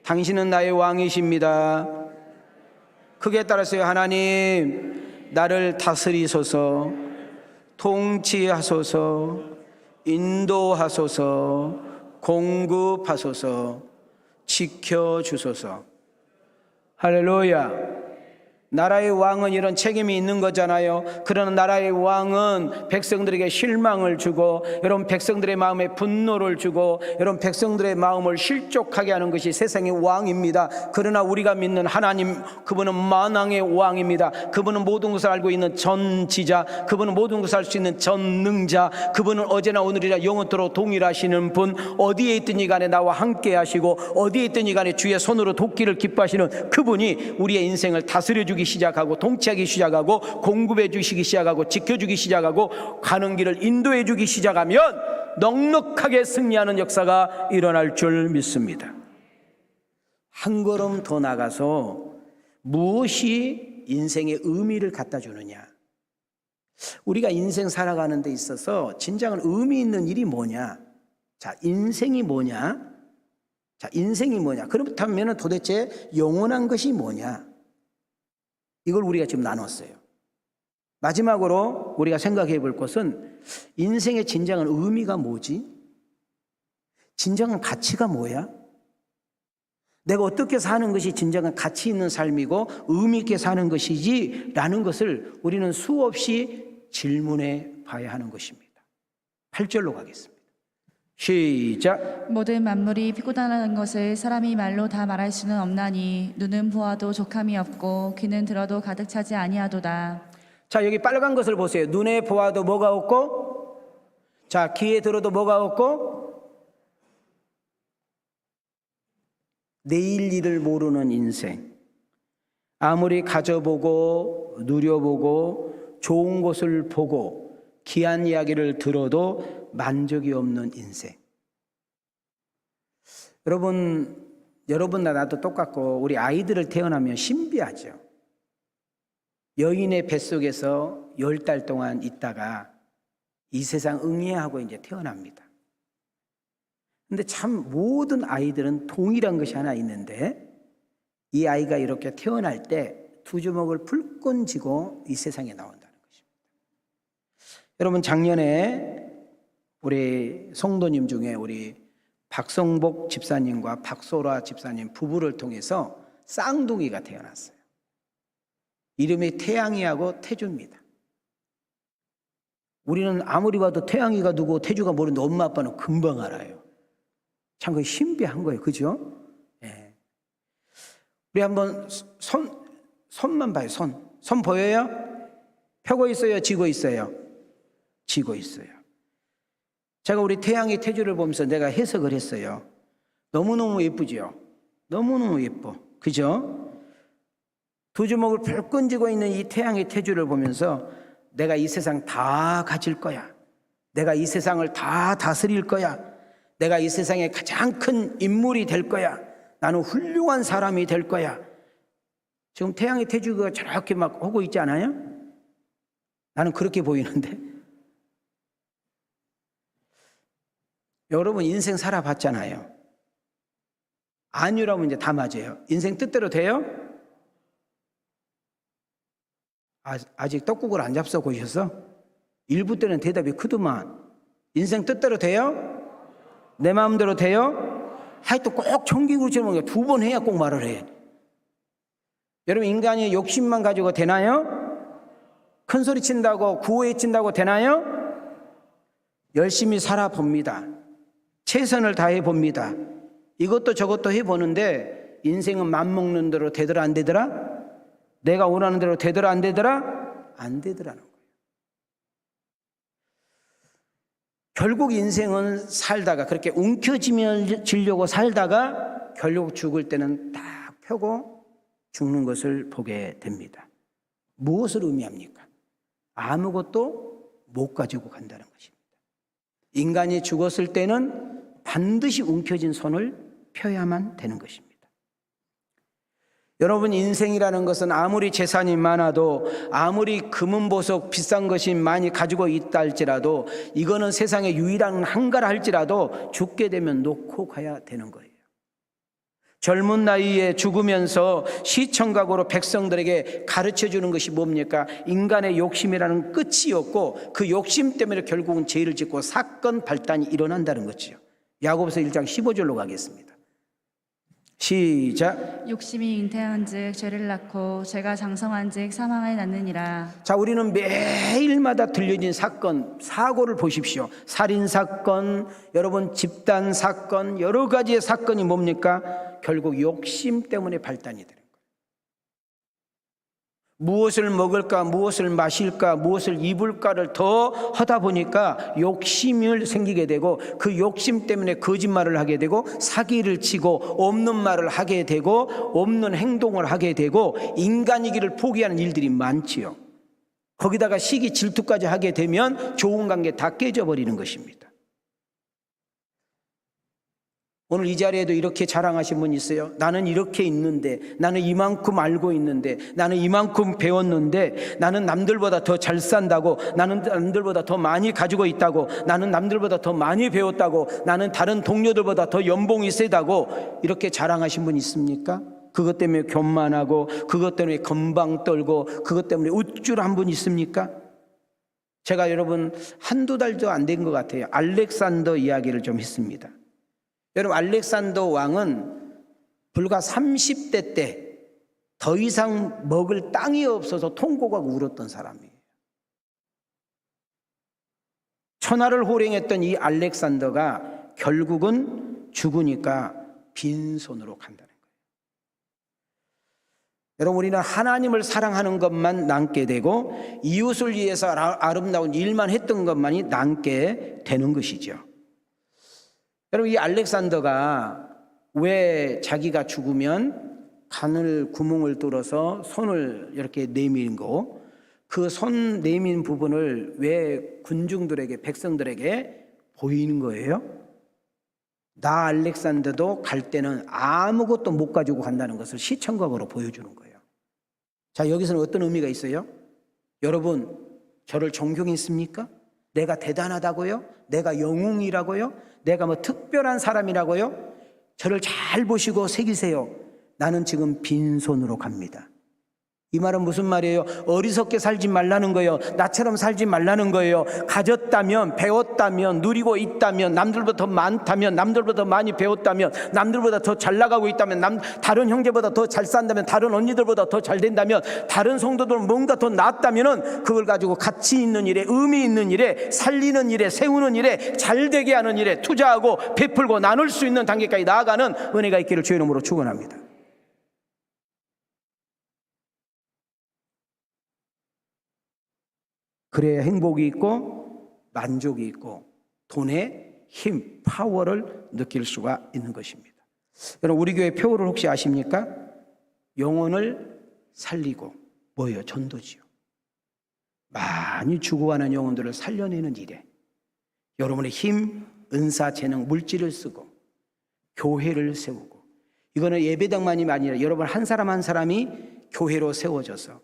당신은 나의 왕이십니다. 크게 따랐어요. 하나님, 나를 다스리소서, 통치하소서, 인도하소서, 공급하소서, 지켜주소서. 할렐루야. 나라의 왕은 이런 책임이 있는 거잖아요. 그러나 나라의 왕은 백성들에게 실망을 주고, 여러분 백성들의 마음에 분노를 주고, 여러분 백성들의 마음을 실족하게 하는 것이 세상의 왕입니다. 그러나 우리가 믿는 하나님, 그분은 만왕의 왕입니다. 그분은 모든 것을 알고 있는 전지자, 그분은 모든 것을 알 수 있는 전능자, 그분은 어제나 오늘이라 영원토록 동일하시는 분. 어디에 있든지 간에 나와 함께 하시고, 어디에 있든지 간에 주의 손으로 돕기를 기뻐하시는 그분이 우리의 인생을 다스려 주기 시작하고, 통치하기 시작하고, 공급해 주시기 시작하고, 지켜주기 시작하고, 가는 길을 인도해 주기 시작하면 넉넉하게 승리하는 역사가 일어날 줄 믿습니다. 한 걸음 더 나가서 무엇이 인생의 의미를 갖다 주느냐? 우리가 인생 살아가는 데 있어서 진정한 의미 있는 일이 뭐냐? 자, 인생이 뭐냐? 자, 인생이 뭐냐? 그렇다면 도대체 영원한 것이 뭐냐? 이걸 우리가 지금 나눴어요. 마지막으로 우리가 생각해 볼 것은 인생의 진정한 의미가 뭐지? 진정한 가치가 뭐야? 내가 어떻게 사는 것이 진정한 가치 있는 삶이고 의미 있게 사는 것이지? 라는 것을 우리는 수없이 질문해 봐야 하는 것입니다. 8절로 가겠습니다. 시작. 모든 만물이 피고단하는 것을 사람이 말로 다 말할 수는 없나니 눈은 보아도 족함이 없고 귀는 들어도 가득 차지 아니하도다. 자, 여기 빨간 것을 보세요. 눈에 보아도 뭐가 없고, 자, 귀에 들어도 뭐가 없고, 내일 일을 모르는 인생. 아무리 가져보고 누려보고 좋은 것을 보고 귀한 이야기를 들어도 만족이 없는 인생. 여러분나 나도 똑같고 우리 아이들을 태어나면 신비하죠. 여인의 뱃속에서 10달 동안 있다가 이 세상 응애하고 이제 태어납니다. 근데 참 모든 아이들은 동일한 것이 하나 있는데, 이 아이가 이렇게 태어날 때 두 주먹을 불끈 쥐고 이 세상에 나온다는 것입니다. 여러분, 작년에 우리 성도님 중에 우리 박성복 집사님과 박소라 집사님 부부를 통해서 쌍둥이가 태어났어요. 이름이 태양이하고 태주입니다. 우리는 아무리 봐도 태양이가 누구 태주가 모르는데 엄마 아빠는 금방 알아요. 참 그게 신비한 거예요. 그죠? 예. 우리 한번 손만 봐요. 손 보여요? 펴고 있어요? 쥐고 있어요? 쥐고 있어요. 제가 우리 태양이 태주를 보면서 내가 해석을 했어요. 너무너무 예쁘죠? 너무너무 예뻐. 그죠? 두 주먹을 불끈 쥐고 있는 이 태양의 태주를 보면서 내가 이 세상 다 가질 거야. 내가 이 세상을 다 다스릴 거야. 내가 이 세상에 가장 큰 인물이 될 거야. 나는 훌륭한 사람이 될 거야. 지금 태양의 태주가 저렇게 막 하고 있지 않아요? 나는 그렇게 보이는데. 여러분 인생 살아봤잖아요. 아니라면 이제 다 맞아요. 인생 뜻대로 돼요? 아직 떡국을 안 잡숴 보셨어? 일부 때는 대답이 크더만. 인생 뜻대로 돼요? 내 마음대로 돼요? 하여튼 꼭 청기구처럼 두 번 해야 꼭 말을 해. 여러분 인간이 욕심만 가지고 되나요? 큰 소리 친다고 구호에 친다고 되나요? 열심히 살아봅니다. 최선을 다해 봅니다. 이것도 저것도 해보는데 인생은 맘먹는 대로 되더라 안 되더라? 내가 원하는 대로 되더라 안 되더라? 안 되더라는 거예요. 결국 인생은 살다가 그렇게 움켜쥐려고 살다가 결국 죽을 때는 딱 펴고 죽는 것을 보게 됩니다. 무엇을 의미합니까? 아무것도 못 가지고 간다는 것입니다. 인간이 죽었을 때는 반드시 움켜진 손을 펴야만 되는 것입니다. 여러분, 인생이라는 것은 아무리 재산이 많아도, 아무리 금은보석 비싼 것이 많이 가지고 있다 할지라도, 이거는 세상의 유일한 한가라 할지라도 죽게 되면 놓고 가야 되는 거예요. 젊은 나이에 죽으면서 시청각으로 백성들에게 가르쳐 주는 것이 뭡니까? 인간의 욕심이라는 끝이 없고 그 욕심 때문에 결국은 죄를 짓고 사건 발단이 일어난다는 거죠. 야고보서 1장 15절로 가겠습니다. 시작. 욕심이 잉태한즉 죄를 낳고 죄가 장성한즉 사망을 낳느니라. 자, 우리는 매일마다 들려진 사건, 사고를 보십시오. 살인사건, 여러분 집단 사건, 여러 가지의 사건이 뭡니까? 결국 욕심 때문에 발단이 되는 거예요. 무엇을 먹을까, 무엇을 마실까, 무엇을 입을까를 더 하다 보니까 욕심이 생기게 되고, 그 욕심 때문에 거짓말을 하게 되고, 사기를 치고 없는 말을 하게 되고, 없는 행동을 하게 되고, 인간이기를 포기하는 일들이 많지요. 거기다가 시기 질투까지 하게 되면 좋은 관계 다 깨져버리는 것입니다. 오늘 이 자리에도 이렇게 자랑하신 분 있어요. 나는 이렇게 있는데, 나는 이만큼 알고 있는데, 나는 이만큼 배웠는데, 나는 남들보다 더 잘 산다고, 나는 남들보다 더 많이 가지고 있다고, 나는 남들보다 더 많이 배웠다고, 나는 다른 동료들보다 더 연봉이 세다고, 이렇게 자랑하신 분 있습니까? 그것 때문에 교만하고, 그것 때문에 건방 떨고, 그것 때문에 우쭐한 분 있습니까? 제가 여러분 한두 달도 안 된 것 같아요. 알렉산더 이야기를 좀 했습니다. 여러분, 알렉산더 왕은 불과 30대 때 더 이상 먹을 땅이 없어서 통곡하고 울었던 사람이에요. 천하를 호령했던 이 알렉산더가 결국은 죽으니까 빈손으로 간다는 거예요. 여러분, 우리는 하나님을 사랑하는 것만 남게 되고 이웃을 위해서 아름다운 일만 했던 것만이 남게 되는 것이죠. 여러분, 이 알렉산더가 왜 자기가 죽으면 간을 구멍을 뚫어서 손을 이렇게 내미는 거, 그 손 내민 부분을 왜 군중들에게, 백성들에게 보이는 거예요? 나 알렉산더도 갈 때는 아무것도 못 가지고 간다는 것을 시청각으로 보여주는 거예요. 자, 여기서는 어떤 의미가 있어요? 여러분, 저를 존경했습니까? 내가 대단하다고요? 내가 영웅이라고요? 내가 뭐 특별한 사람이라고요? 저를 잘 보시고 새기세요. 나는 지금 빈손으로 갑니다. 이 말은 무슨 말이에요? 어리석게 살지 말라는 거예요. 나처럼 살지 말라는 거예요. 가졌다면, 배웠다면, 누리고 있다면, 남들보다 더 많다면, 남들보다 더 많이 배웠다면, 남들보다 더 잘 나가고 있다면, 다른 형제보다 더 잘 산다면, 다른 언니들보다 더 잘 된다면, 다른 성도들은 뭔가 더 낫다면은 그걸 가지고 가치 있는 일에, 의미 있는 일에, 살리는 일에, 세우는 일에, 잘되게 하는 일에 투자하고 베풀고 나눌 수 있는 단계까지 나아가는 은혜가 있기를 주의 이름으로 축원합니다. 그래야 행복이 있고 만족이 있고 돈의 힘, 파워를 느낄 수가 있는 것입니다. 여러분, 우리 교회 표어를 혹시 아십니까? 영혼을 살리고 뭐예요? 전도지요. 많이 죽어가는 영혼들을 살려내는 일에 여러분의 힘, 은사, 재능, 물질을 쓰고 교회를 세우고, 이거는 예배당만이 아니라 여러분 한 사람 한 사람이 교회로 세워져서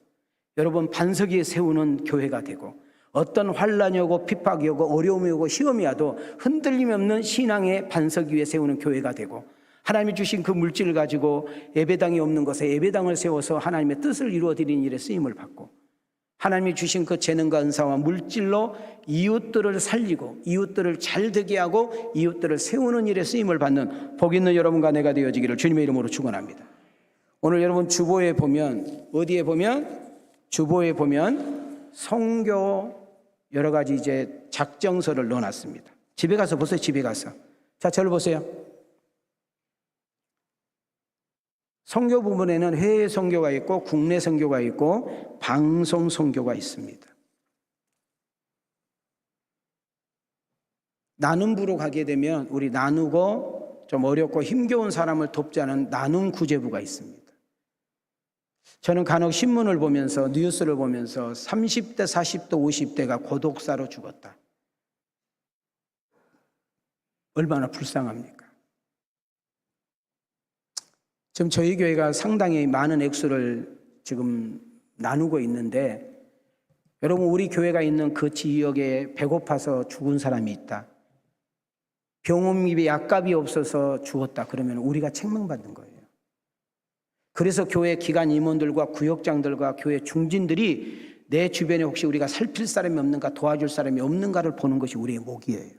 여러분 반석 위에 세우는 교회가 되고, 어떤 환란이 오고 핍박이 오고 어려움이 오고 시험이 와도 흔들림이 없는 신앙의 반석 위에 세우는 교회가 되고, 하나님이 주신 그 물질을 가지고 예배당이 없는 곳에 예배당을 세워서 하나님의 뜻을 이루어드리는 일에 쓰임을 받고, 하나님이 주신 그 재능과 은사와 물질로 이웃들을 살리고 이웃들을 잘되게 하고 이웃들을 세우는 일에 쓰임을 받는 복 있는 여러분과 내가 되어지기를 주님의 이름으로 축원합니다. 오늘 여러분 주보에 보면, 어디에 보면? 주보에 보면 선교 여러 가지 이제 작정서를 넣어놨습니다. 집에 가서 보세요. 집에 가서. 자, 저를 보세요. 선교 부분에는 해외 선교가 있고 국내 선교가 있고 방송 선교가 있습니다. 나눔 부로 가게 되면 우리 나누고 좀 어렵고 힘겨운 사람을 돕지 않은 나눔 구제부가 있습니다. 저는 간혹 신문을 보면서, 뉴스를 보면서 30대, 40대, 50대가 고독사로 죽었다. 얼마나 불쌍합니까? 지금 저희 교회가 상당히 많은 액수를 지금 나누고 있는데, 여러분, 우리 교회가 있는 그 지역에 배고파서 죽은 사람이 있다, 병원비에 약값이 없어서 죽었다, 그러면 우리가 책망받는 거예요. 그래서 교회 기관 임원들과 구역장들과 교회 중진들이 내 주변에 혹시 우리가 살필 사람이 없는가, 도와줄 사람이 없는가를 보는 것이 우리의 목이에요.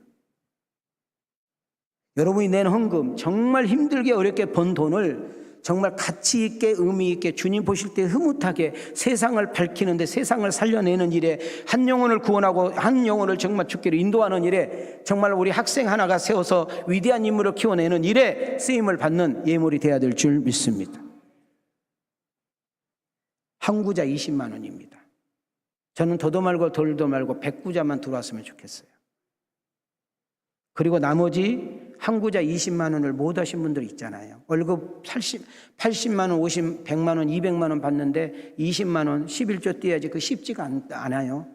여러분이 낸 헌금, 정말 힘들게 어렵게 번 돈을 정말 가치 있게, 의미 있게, 주님 보실 때 흐뭇하게 세상을 밝히는데, 세상을 살려내는 일에, 한 영혼을 구원하고 한 영혼을 정말 주께로 인도하는 일에, 정말 우리 학생 하나가 세워서 위대한 인물을 키워내는 일에 쓰임을 받는 예물이 되어야 될 줄 믿습니다. 한 구자 20만 원입니다. 저는 더도 말고 덜도 말고 100구자만 들어왔으면 좋겠어요. 그리고 나머지 한 구자 20만 원을 못 하신 분들 있잖아요. 월급 80만 원, 100만 원, 200만 원 받는데 20만 원 11조 띄어야지, 그 쉽지가 않아요.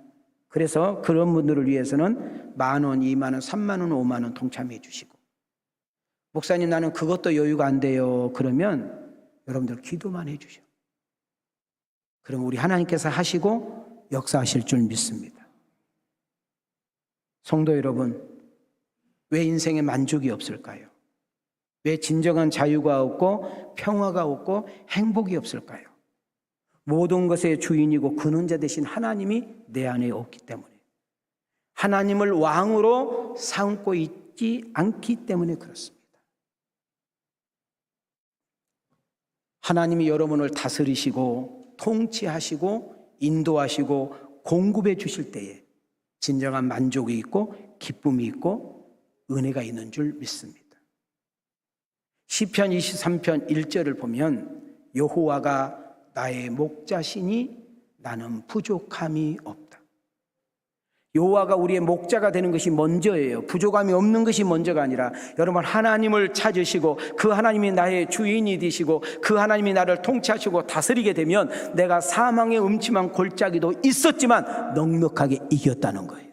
그래서 그런 분들을 위해서는 10,000원, 20,000원, 30,000원, 50,000원 동참해 주시고, 목사님 나는 그것도 여유가 안 돼요, 그러면 여러분들 기도만 해 주셔. 그럼 우리 하나님께서 하시고 역사하실 줄 믿습니다. 성도 여러분, 왜 인생에 만족이 없을까요? 왜 진정한 자유가 없고 평화가 없고 행복이 없을까요? 모든 것의 주인이고 근원자 되신 하나님이 내 안에 없기 때문에, 하나님을 왕으로 삼고 있지 않기 때문에 그렇습니다. 하나님이 여러분을 다스리시고 통치하시고 인도하시고 공급해 주실 때에 진정한 만족이 있고 기쁨이 있고 은혜가 있는 줄 믿습니다. 시편 23편 1절을 보면 여호와가 나의 목자시니 나는 부족함이 없다. 여호와가 우리의 목자가 되는 것이 먼저예요. 부족함이 없는 것이 먼저가 아니라, 여러분 하나님을 찾으시고 그 하나님이 나의 주인이 되시고 그 하나님이 나를 통치하시고 다스리게 되면 내가 사망의 음침한 골짜기도 있었지만 넉넉하게 이겼다는 거예요.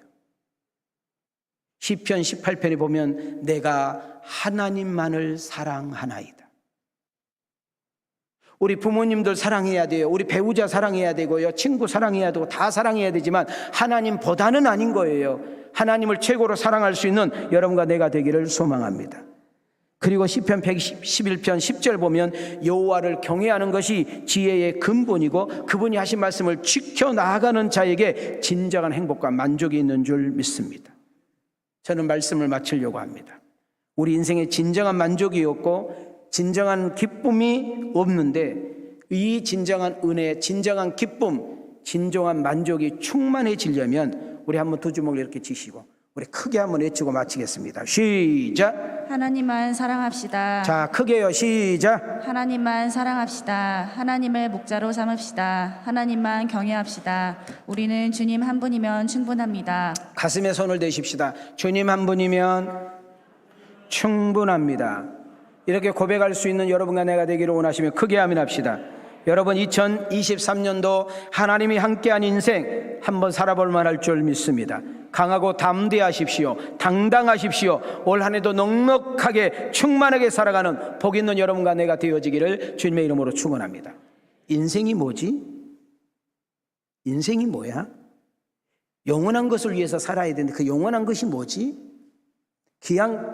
시편 18편에 보면 내가 하나님만을 사랑하나이다. 우리 부모님들 사랑해야 돼요. 우리 배우자 사랑해야 되고요. 친구 사랑해야 되고 다 사랑해야 되지만 하나님보다는 아닌 거예요. 하나님을 최고로 사랑할 수 있는 여러분과 내가 되기를 소망합니다. 그리고 시편 111편 10절 보면 여호와를 경외하는 것이 지혜의 근본이고 그분이 하신 말씀을 지켜나가는 자에게 진정한 행복과 만족이 있는 줄 믿습니다. 저는 말씀을 마치려고 합니다. 우리 인생에 진정한 만족이 없고 진정한 기쁨이 없는데, 이 진정한 은혜, 진정한 기쁨, 진정한 만족이 충만해지려면 우리 한번 두 주먹을 이렇게 쥐시고 우리 크게 한번 외치고 마치겠습니다. 시작. 하나님만 사랑합시다. 자, 크게요. 시작. 하나님만 사랑합시다. 하나님을 목자로 삼읍시다. 하나님만 경외합시다. 우리는 주님 한 분이면 충분합니다. 가슴에 손을 대십시다. 주님 한 분이면 충분합니다. 이렇게 고백할 수 있는 여러분과 내가 되기를 원하시면 크게 아멘합시다. 여러분, 2023년도 하나님이 함께한 인생 한번 살아볼 만할 줄 믿습니다. 강하고 담대하십시오. 당당하십시오. 올 한 해도 넉넉하게 충만하게 살아가는 복 있는 여러분과 내가 되어지기를 주님의 이름으로 축원합니다. 인생이 뭐지? 인생이 뭐야? 영원한 것을 위해서 살아야 되는데 그 영원한 것이 뭐지?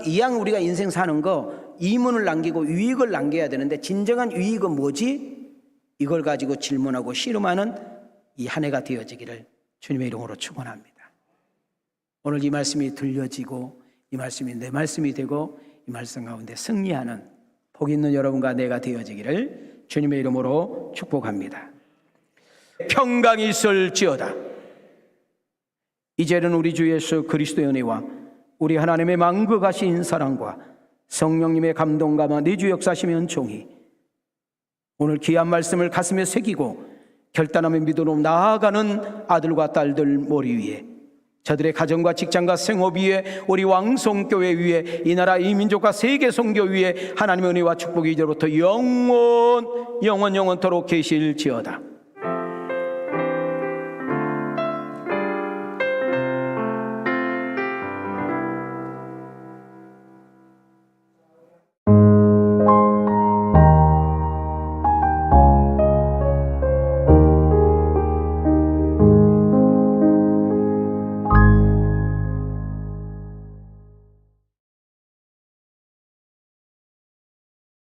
이왕 우리가 인생 사는 거 이문을 남기고 유익을 남겨야 되는데 진정한 유익은 뭐지? 이걸 가지고 질문하고 씨름하는 이 한 해가 되어지기를 주님의 이름으로 축원합니다. 오늘 이 말씀이 들려지고 이 말씀이 내 말씀이 되고 이 말씀 가운데 승리하는 복 있는 여러분과 내가 되어지기를 주님의 이름으로 축복합니다. 평강이 있을지어다. 이제는 우리 주 예수 그리스도의 은혜와 우리 하나님의 만극하신 사랑과 성령님의 감동과 내주 역사하시며 은총이 오늘 귀한 말씀을 가슴에 새기고 결단하며 믿음으로 나아가는 아들과 딸들 머리 위에, 저들의 가정과 직장과 생업 위에, 우리 왕성교회 위에, 이 나라 이 민족과 세계 선교 위에 하나님의 은혜와 축복이 이제부터 영원토록 계실지어다.